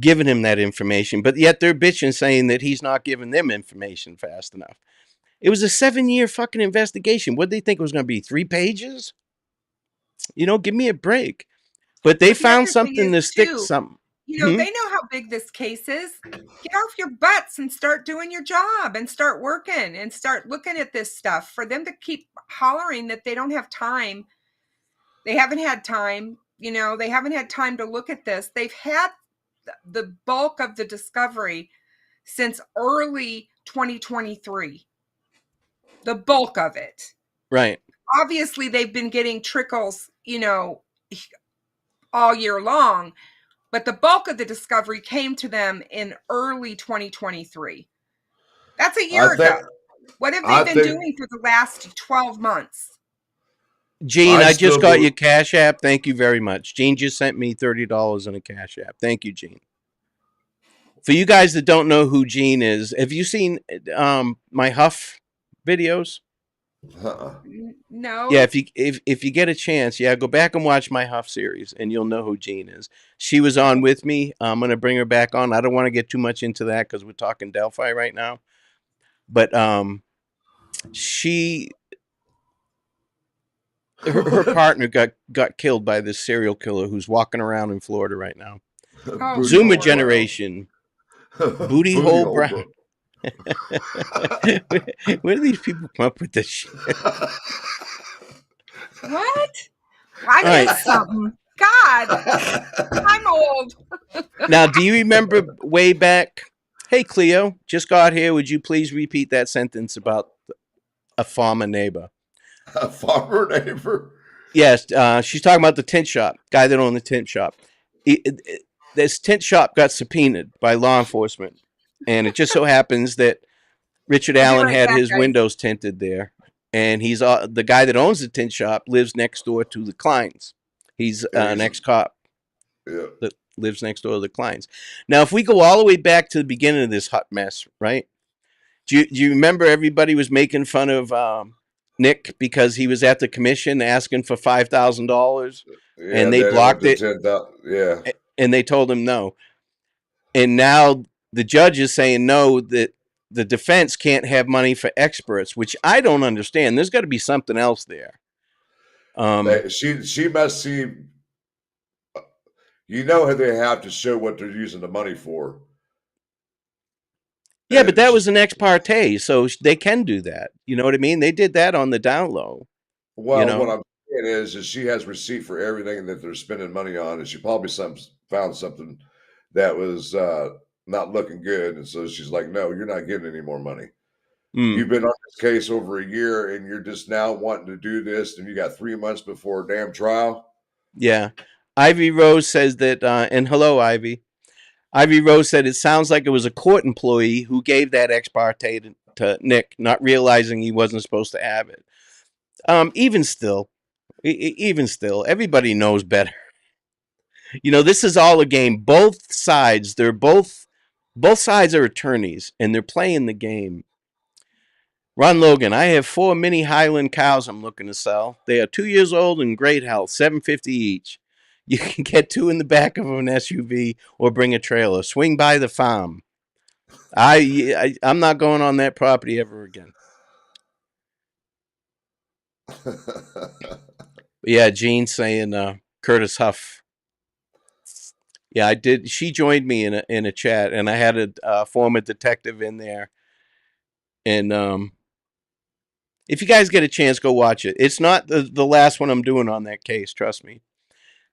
giving him that information, but yet they're bitching saying that he's not giving them information fast enough. It was a 7-year fucking investigation. What did they think it was going to be? 3 pages? Give me a break. But they found something to stick something. They know how big this case is. Get off your butts and start doing your job and start working and start looking at this stuff. For them to keep hollering that they don't have time. They haven't had time. They haven't had time to look at this. They've had the bulk of the discovery since early 2023. The bulk of it. Right. Obviously, they've been getting trickles, all year long. But the bulk of the discovery came to them in early 2023. That's a year ago. What have they been doing for the last 12 months? Gene, I just got your Cash App. Thank you very much. Gene just sent me $30 in a Cash App. Thank you, Gene. For you guys that don't know who Gene is, have you seen my Huff videos? No. Yeah, if you get a chance, go back and watch my Huff series, and you'll know who Jean is. She was on with me. I'm gonna bring her back on. I don't want to get too much into that because we're talking Delphi right now. But her partner got killed by this serial killer who's walking around in Florida right now. Zoomer generation, booty hole brown. Where do these people come up with this shit? What? I missed something. God, I'm old. Now, do you remember way back? Hey, Cleo, just got here. Would you please repeat that sentence about a farmer neighbor. A farmer neighbor? Yes, she's talking about the tint shop, guy that owned the tint shop. This tint shop got subpoenaed by law enforcement, and it just so happens that Richard I'll be Allen right had back, his guys. windows tinted there, and he's the guy that owns the tint shop lives next door to the Kleins. He's an ex-cop that lives next door to the Kleins. Now, if we go all the way back to the beginning of this hot mess, right? Do you remember everybody was making fun of Nick because he was at the commission asking for $5,000, and they blocked it, and they told him no. And now the judge is saying no, that the defense can't have money for experts, which I don't understand. There's got to be something else there. She must see. You know, they have to show what they're using the money for. Yeah, but that was an ex parte, so they can do that. You know what I mean? They did that on the down low. Well, what I'm saying is she has receipt for everything that they're spending money on, and she probably found something that was not looking good, and so she's like, "No, you're not getting any more money. You've been on this case over a year, and you're just now wanting to do this, and you got 3 months before a damn trial." Yeah, Ivy Rose says that, and hello, Ivy. Ivy Rose said it sounds like it was a court employee who gave that ex parte to Nick, not realizing he wasn't supposed to have it. Even still, everybody knows better. You know, this is all a game. Both sides, both sides are attorneys, and they're playing the game. Ron Logan, I have 4 mini Highland cows I'm looking to sell. They are 2 years old and great health, $750 each. You can get 2 in the back of an SUV or bring a trailer. Swing by the farm. I'm not going on that property ever again. Yeah, Gene saying Curtis Huff. Yeah, I did. She joined me in a chat, and I had a former detective in there. And if you guys get a chance, go watch it. It's not the last one I'm doing on that case. Trust me.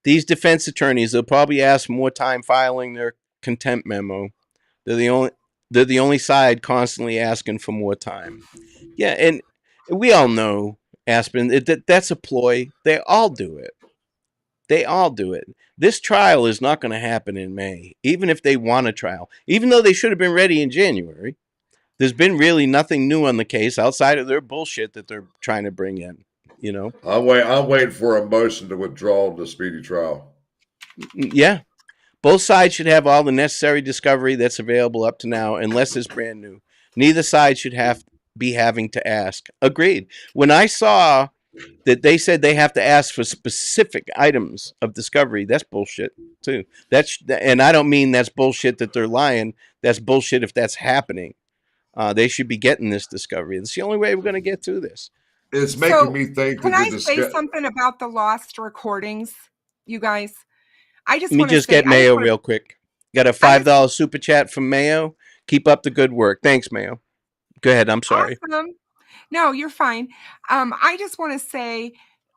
These defense attorneys, they'll probably ask more time filing their contempt memo. They're the only side constantly asking for more time. Yeah, and we all know, Aspen, that's a ploy. They all do it. They all do it. This trial is not going to happen in May, even if they want a trial. Even though they should have been ready in January, there's been really nothing new on the case outside of their bullshit that they're trying to bring in. You know, I'm waiting for a motion to withdraw the speedy trial. Yeah, both sides should have all the necessary discovery that's available up to now, unless it's brand new. Neither side should be having to ask. Agreed. When I saw that they said they have to ask for specific items of discovery, that's bullshit too. And I don't mean that's bullshit that they're lying. That's bullshit if that's happening. They should be getting this discovery. That's the only way we're going to get through this. It's making me think. Can I say something about the lost recordings, you guys? Let me just get Mayo real quick. Got a $5 super chat from Mayo. Keep up the good work. Thanks, Mayo. Go ahead. I'm sorry. Awesome. No, you're fine. I just want to say,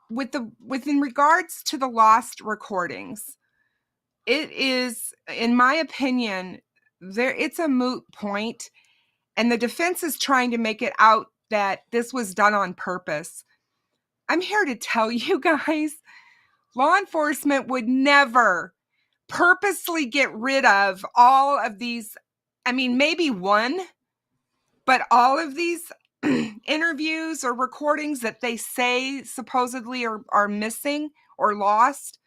in regards to the lost recordings, it is, in my opinion, it's a moot point, and the defense is trying to make it out that this was done on purpose. I'm here to tell you guys, law enforcement would never purposely get rid of all of these. I mean, maybe one, but all of these interviews or recordings that they say supposedly are missing or lost.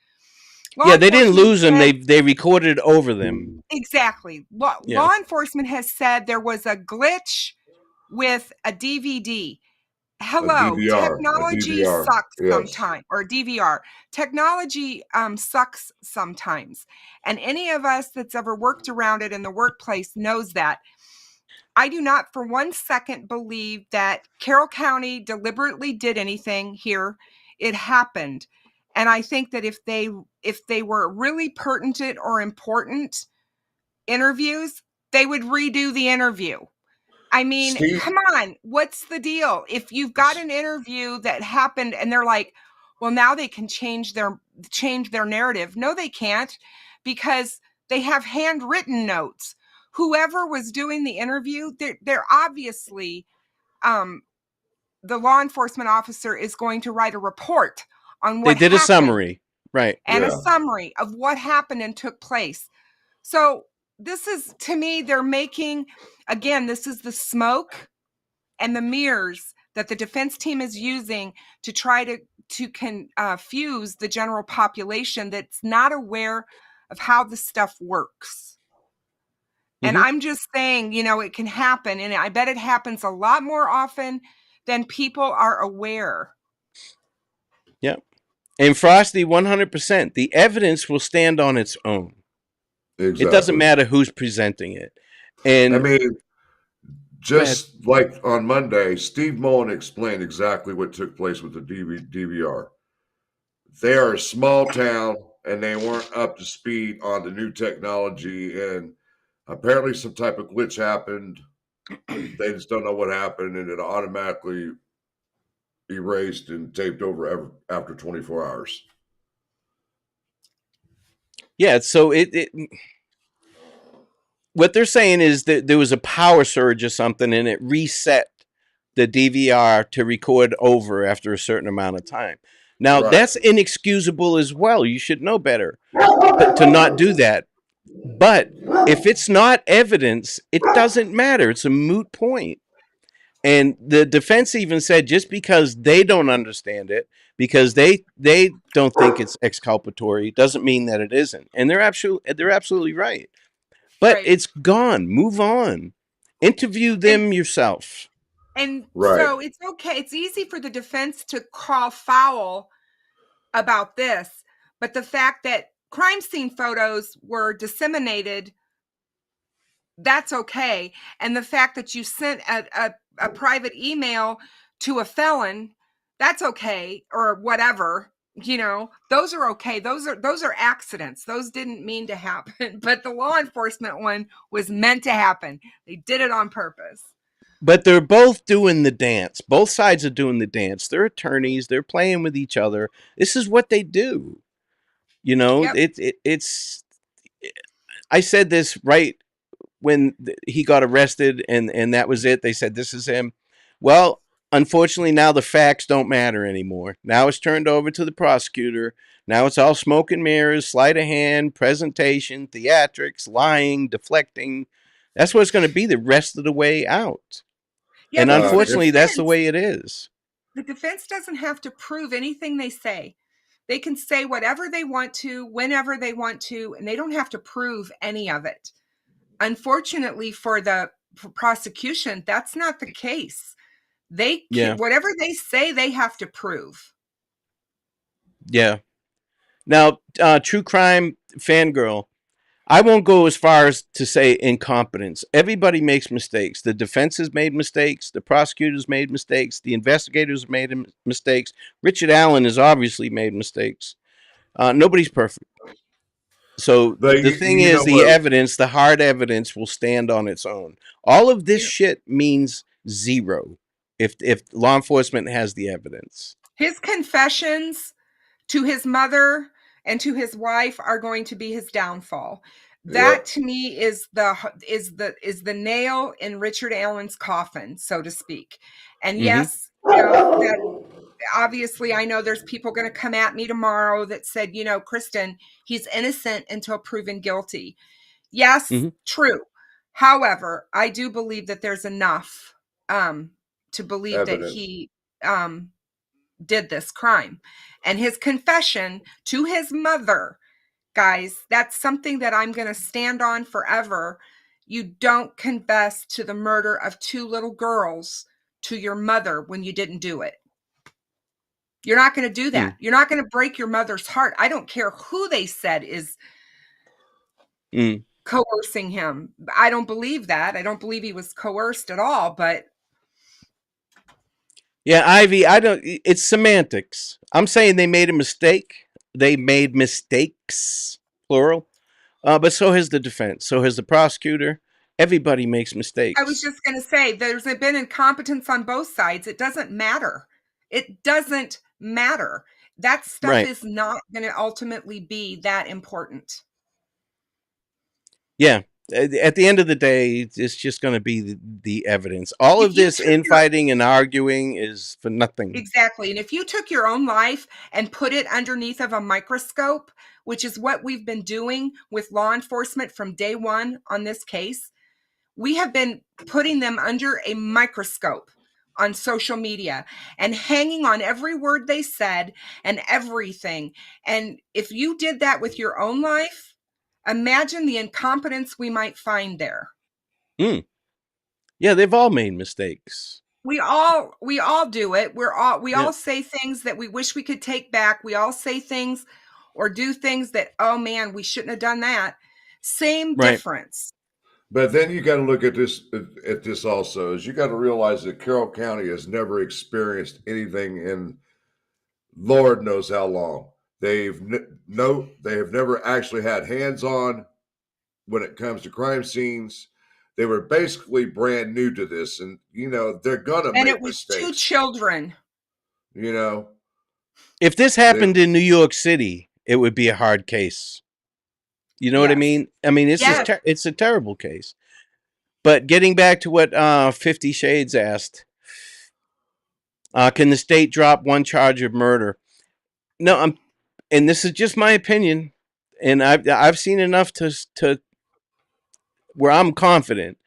Yeah, they didn't lose them. They recorded over them. Exactly. Law enforcement has said there was a glitch with a DVD. Hello, technology sucks sometimes, or DVR. Technology sucks sometimes. And any of us that's ever worked around it in the workplace knows that. I do not for 1 second believe that Carroll County deliberately did anything here. It happened. And I think that if they were really pertinent or important interviews, they would redo the interview. I mean, come on, what's the deal? If you've got an interview that happened and they're like, well, now they can change their narrative. No, they can't, because they have handwritten notes. Whoever was doing the interview, they're obviously the law enforcement officer is going to write a report on what They did happened, a summary, right? and Yeah. a summary of what happened and took place. So this is, to me, they're making, again, this is the smoke and the mirrors that the defense team is using to try to confuse the general population that's not aware of how this stuff works. And Mhm. I'm just saying, it can happen. And I bet it happens a lot more often than people are aware. Yeah. And Frosty, 100%. The evidence will stand on its own. Exactly. It doesn't matter who's presenting it. And I mean, just like on Monday, Steve Mullen explained exactly what took place with the DVR. They are a small town, and they weren't up to speed on the new technology, and apparently some type of glitch happened. They just don't know what happened, and it automatically erased and taped over after 24 hours. yeah, so what they're saying is that there was a power surge or something, and it reset the DVR to record over after a certain amount of time. Now, Right. that's inexcusable as well. You should know better to not do that. But if it's not evidence, it doesn't matter. It's a moot point. And the defense even said just because they don't understand it, because they don't think it's exculpatory, doesn't mean that it isn't. And they're absolutely right. But Right. it's gone. Move on. Interview them yourself. And Right. so it's okay. It's easy for the defense to call foul about this. But the fact that crime scene photos were disseminated, that's okay. And the fact that you sent a private email to a felon, that's okay, or whatever. Those are okay. Those are accidents. Those didn't mean to happen. But the law enforcement one was meant to happen. They did it on purpose. But they're both doing the dance. Both sides are doing the dance. They're attorneys. They're playing with each other. This is what they do. Yep. It's. I said this right when he got arrested, and that was it. They said this is him. Well, unfortunately, now the facts don't matter anymore. Now it's turned over to the prosecutor. Now it's all smoke and mirrors, sleight of hand, presentation, theatrics, lying, deflecting. That's what it's going to be the rest of the way out. Yeah, And because unfortunately, that's the way it is. the defense doesn't have to prove anything they say. They can say whatever they want to, whenever they want to, and they don't have to prove any of it. Unfortunately for the prosecution, that's not the case. They can, whatever they say, they have to prove. Yeah. Now, true crime fangirl, I won't go as far as to say incompetence. Everybody makes mistakes. The defense has made mistakes. The prosecutors made mistakes. The investigators made mistakes. Richard Allen has obviously made mistakes. Nobody's perfect. So the thing is, the evidence, the hard evidence, will stand on its own. All of this shit means zero if law enforcement has the evidence. His confessions to his mother and to his wife are going to be his downfall. That to me is the nail in Richard Allen's coffin, so to speak. And yes, that obviously I know there's people going to come at me tomorrow that said, Kristin, he's innocent until proven guilty. Yes, true. However, I do believe that there's enough to believe evidence that he did this crime. And his confession to his mother, guys, that's something that I'm going to stand on forever. You don't confess to the murder of 2 little girls to your mother when you didn't do it. You're not going to do that. You're not going to break your mother's heart. I don't care who they said is coercing him. I don't believe that. I don't believe he was coerced at all, but yeah, Ivy, it's semantics. I'm saying they made a mistake. They made mistakes, plural. But so has the defense. So has the prosecutor. Everybody makes mistakes. I was just going to say, there's been incompetence on both sides. It doesn't matter. It doesn't matter. That stuff is not going to ultimately be that important. Yeah. at the end of the day, it's just going to be the evidence. All If of you this took your infighting and arguing is for nothing. Exactly. And if you took your own life and put it underneath of a microscope, which is what we've been doing with law enforcement from day one on this case, we have been putting them under a microscope on social media and hanging on every word they said and everything. And if you did that with your own life, imagine the incompetence we might find there. Yeah, they've all made mistakes. We all do it. We all say things that we wish we could take back. We all say things or do things that, oh man, we shouldn't have done that. Same difference. But then you got to look at this also, is you got to realize that Carroll County has never experienced anything in Lord knows how long. They have never actually had hands-on when it comes to crime scenes. They were basically brand new to this, and they're gonna make mistakes. And it was two children. If this happened in New York City, it would be a hard case. You know what I mean? I mean, it's a terrible case. But getting back to what 50 Shades asked, can the state drop one charge of murder? No, and this is just my opinion, and I've seen enough to where I'm confident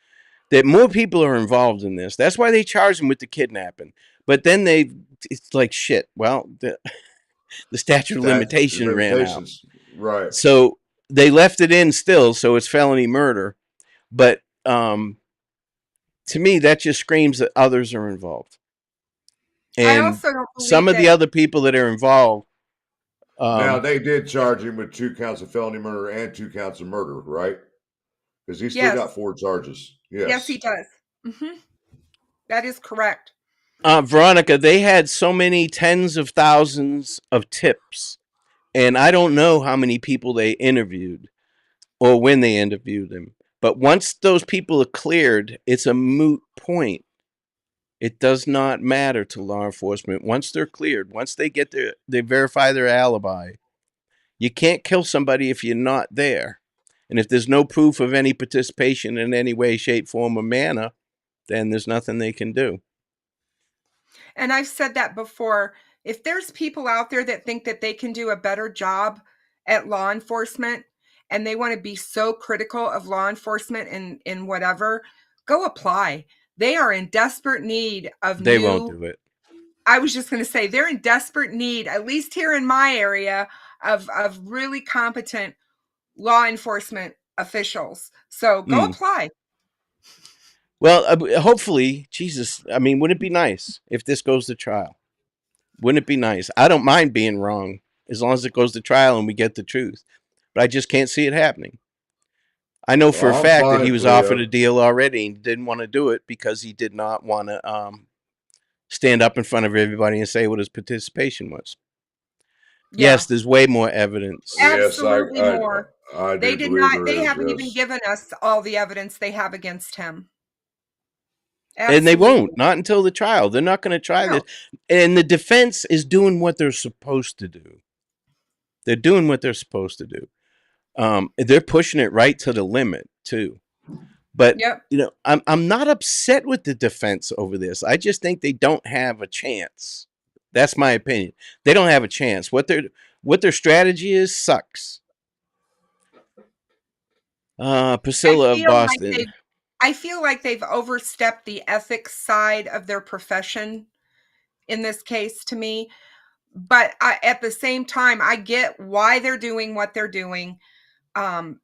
that more people are involved in this. That's why they charged him with the kidnapping. But then it's like shit. Well, the statute of limitation ran out. Right. So they left it in still, so it's felony murder. But to me, that just screams that others are involved. And I also don't believe some of the other people that are involved. Now, they did charge him with 2 counts of felony murder and 2 counts of murder, right? Because he's still got 4 charges. Yes, he does. Mm-hmm. That is correct. Veronica, they had so many tens of thousands of tips, and I don't know how many people they interviewed or when they interviewed them. But once those people are cleared, it's a moot point. It does not matter to law enforcement. Once they're cleared, once they get they verify their alibi, you can't kill somebody if you're not there. And if there's no proof of any participation in any way, shape, form, or manner, then there's nothing they can do. And I've said that before. If there's people out there that think that they can do a better job at law enforcement and they want to be so critical of law enforcement in whatever, go apply. They are in desperate need of They won't do it. I was just going to say they're in desperate need, at least here in my area, of really competent law enforcement officials. So go apply. Well, hopefully, Jesus, I mean, wouldn't it be nice if this goes to trial? Wouldn't it be nice? I don't mind being wrong as long as it goes to trial and we get the truth. But I just can't see it happening. I know for a fact that he was offered a deal already and didn't want to do it because he did not want to stand up in front of everybody and say what his participation was. Yeah. Yes, there's way more evidence. Absolutely more. They did not. They haven't even given us all the evidence they have against him. Absolutely. And they won't, not until the trial. They're not going to try this. And the defense is doing what they're supposed to do. They're doing what they're supposed to do. They're pushing it right to the limit too. But I'm not upset with the defense over this. I just think they don't have a chance. That's my opinion. They don't have a chance. What their strategy is sucks. Priscilla of Boston. I feel like they've overstepped the ethics side of their profession in this case to me. But at the same time, I get why they're doing what they're doing.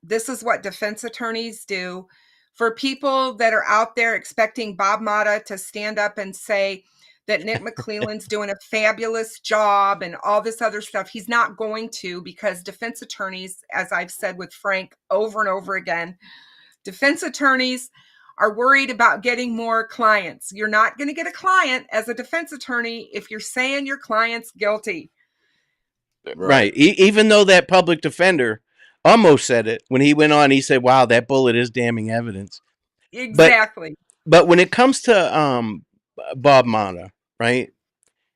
This is what defense attorneys do. For people that are out there expecting Bob Motta to stand up and say that Nick McClelland's doing a fabulous job and all this other stuff, he's not going to, because defense attorneys, as I've said with Frank over and over again, defense attorneys are worried about getting more clients. You're not going to get a client as a defense attorney if you're saying your client's guilty. Right. Even though that public defender almost said it when he went on, he said, wow, that bullet is damning evidence. Exactly. But when it comes to Bob Motta, right,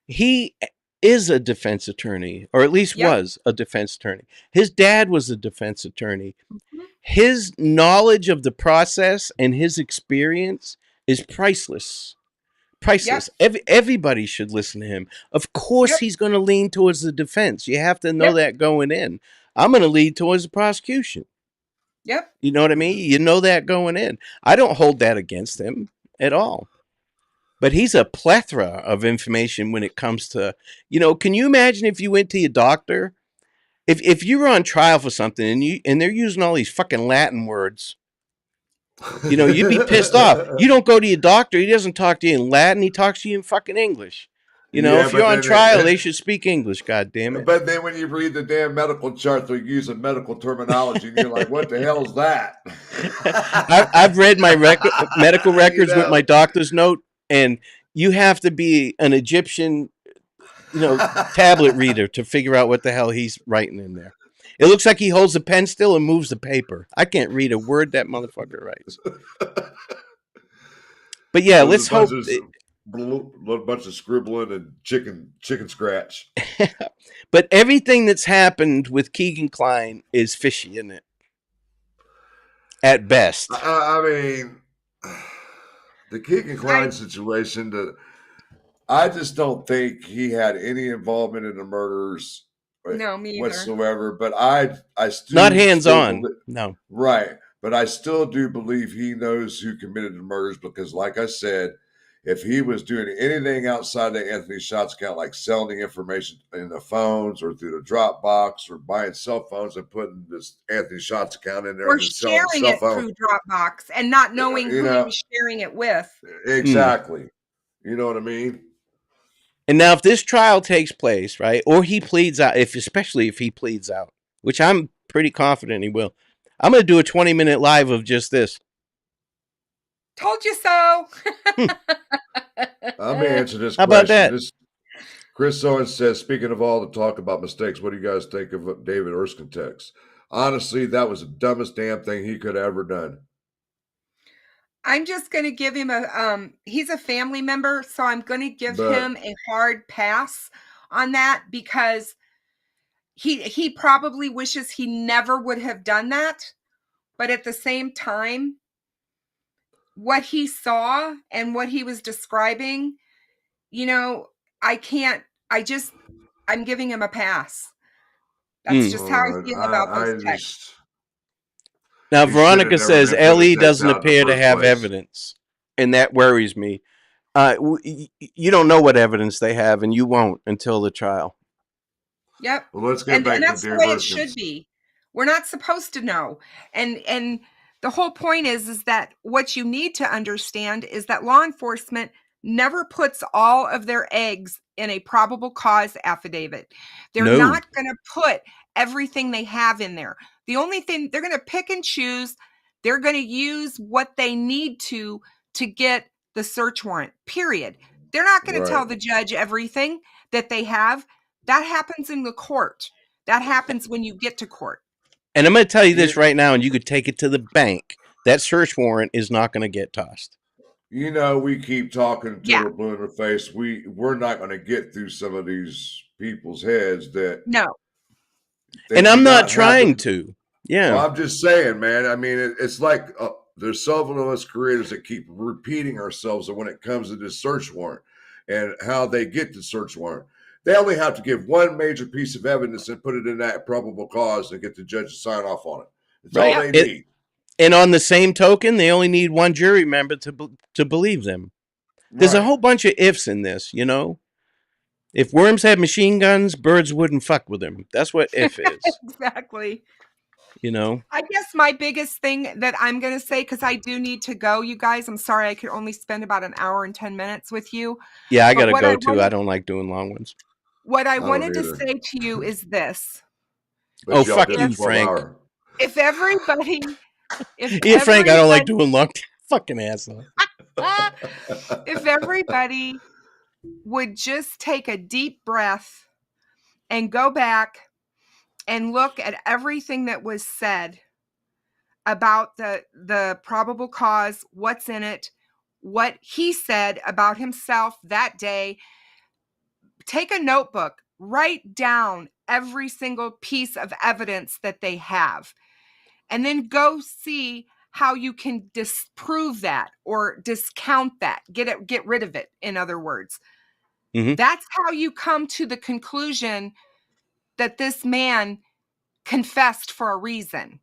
he is a defense attorney, or at least was a defense attorney. His dad was a defense attorney. Mm-hmm. his knowledge of the process and his experience is priceless. Priceless. Everybody should listen to him. Of course, he's going to lean towards the defense. You have to know that going in. I'm going to lean towards the prosecution. Yep. You know what I mean? You know that going in. I don't hold that against him at all. But he's a plethora of information when it comes to, can you imagine if you went to your doctor? If you were on trial for something and they're using all these fucking Latin words, you'd be pissed off. You don't go to your doctor. He doesn't talk to you in Latin. He talks to you in fucking English. If you're on trial, they should speak English, God damn it. But then when you read the damn medical chart, they're using medical terminology, and you're like, what the hell is that? I've read my medical records with my doctor's note, and you have to be an Egyptian, tablet reader to figure out what the hell he's writing in there. It looks like he holds the pen still and moves the paper. I can't read a word that motherfucker writes. But yeah, let's hope. A bunch of scribbling and chicken scratch. But everything that's happened with Keegan Klein is fishy, isn't it? At best. I mean, the Keegan Klein situation, I just don't think he had any involvement in the murders. No, me either. Whatsoever. But I still not hands on. No. Right. But I still do believe he knows who committed the murders because, like I said, if he was doing anything outside the Anthony Shots account, like selling the information in the phones or through the Dropbox or buying cell phones and putting this Anthony Shots account in there, or sharing it through Dropbox and not knowing who he was sharing it with. Exactly. You know what I mean? And now, if this trial takes place, right, or he pleads out, especially if he pleads out, which I'm pretty confident he will, I'm going to do a 20-minute live of just this. Told you so. I'm going to answer this question. How about that? Chris Owens says, speaking of all the talk about mistakes, what do you guys think of David Erskine text? Honestly, that was the dumbest damn thing he could have ever done. I'm just going to give him he's a family member, so I'm going to give him a hard pass on that because he probably wishes he never would have done that. But at the same time, what he saw and what he was describing, I'm giving him a pass. That's just how I feel about those texts. Now, Veronica says Ellie doesn't appear to have evidence, and that worries me. You don't know what evidence they have, and you won't until the trial. Yep. Well, let's get back and that's to the way it should be. We're not supposed to know. And the whole point is that what you need to understand is that law enforcement never puts all of their eggs in a probable cause affidavit. They're not going to put everything they have in there. The only thing they're going to pick and choose, they're going to use what they need to get the search warrant, period. They're not going to tell the judge everything that they have. That happens in the court. That happens when you get to court. And I'm going to tell you this right now, and you could take it to the bank. That search warrant is not going to get tossed. We keep talking until we're blue in the face. We're not going to get through some of these people's heads that. No. And I'm not trying to. Yeah. Well, I'm just saying, man. I mean, it's like there's several of us creators that keep repeating ourselves when it comes to this search warrant and how they get the search warrant. They only have to give one major piece of evidence and put it in that probable cause and get the judge to sign off on it. That's all they need. And on the same token, they only need one jury member to believe them. There's a whole bunch of ifs in this, If worms had machine guns, birds wouldn't fuck with them. That's what if is. Exactly. I guess my biggest thing that I'm going to say, because I do need to go, you guys, I'm sorry I could only spend about an hour and 10 minutes with you. Yeah, I got to go too. I don't like doing long ones. What I wanted to say to you is this. Fuck you, Frank. If everybody... Frank, I don't like doing long. Fucking asshole. If everybody would just take a deep breath and go back and look at everything that was said about the probable cause, what's in it, what he said about himself that day. Take a notebook, write down every single piece of evidence that they have. and then go see how you can disprove that or discount that, get rid of it, in other words. That's how you come to the conclusion that this man confessed for a reason.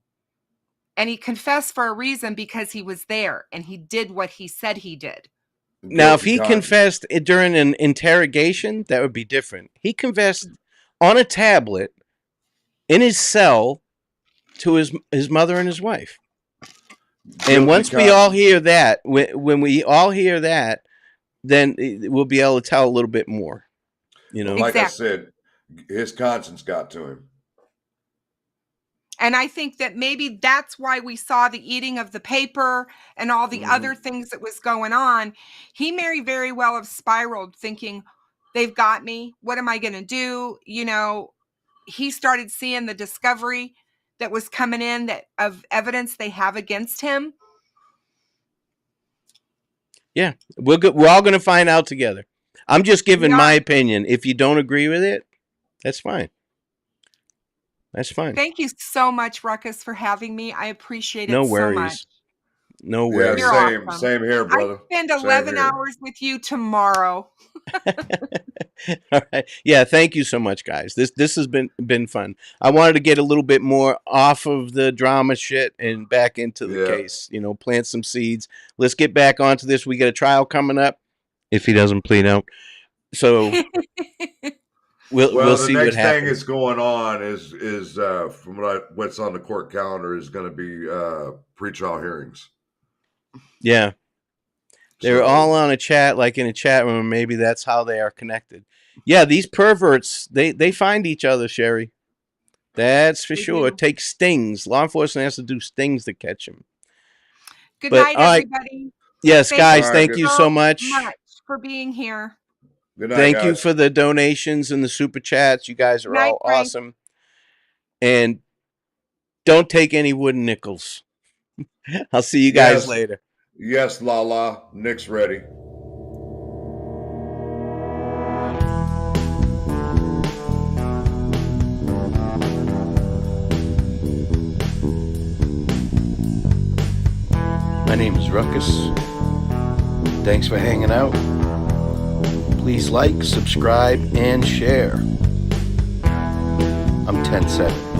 And he confessed for a reason because he was there and he did what he said he did. Now, if he confessed during an interrogation, that would be different. He confessed on a tablet in his cell to his mother and his wife. And once we all hear that, when we all hear that, then we'll be able to tell a little bit more. You know, like I said, his conscience got to him. And I think that maybe that's why we saw the eating of the paper and all the other things that was going on. He may very well have spiraled thinking, they've got me. What am I going to do? You know, he started seeing the discovery that was coming in of evidence they have against him. Yeah, we're all going to find out together. I'm just giving my opinion. If you don't agree with it, that's fine. That's fine. Thank you so much, Ruckus, for having me. I appreciate it so much. No worries. Yeah, awesome. Same here, brother. I spend 11 hours with you tomorrow. All right. Yeah, thank you so much, guys. This has been fun. I wanted to get a little bit more off of the drama shit and back into the case. You know, plant some seeds. Let's get back onto this. We got a trial coming up if he doesn't plead out. So we'll see what happens. The next thing that's going on is from what's on the court calendar is going to be pretrial hearings. Yeah. They're all on a chat, like in a chat room. Maybe that's how they are connected. Yeah, these perverts, they find each other, Sherry. That's for sure. It takes stings. Law enforcement has to do stings to catch them. Good night, everybody. Yes, guys, thank you so much for being here. Good night, Thank you for the donations and the super chats. You guys are all awesome. And don't take any wooden nickels. I'll see you guys later. Yes, Lala. Nick's ready. My name is Ruckus. Thanks for hanging out. Please like, subscribe, and share. I'm 10-7.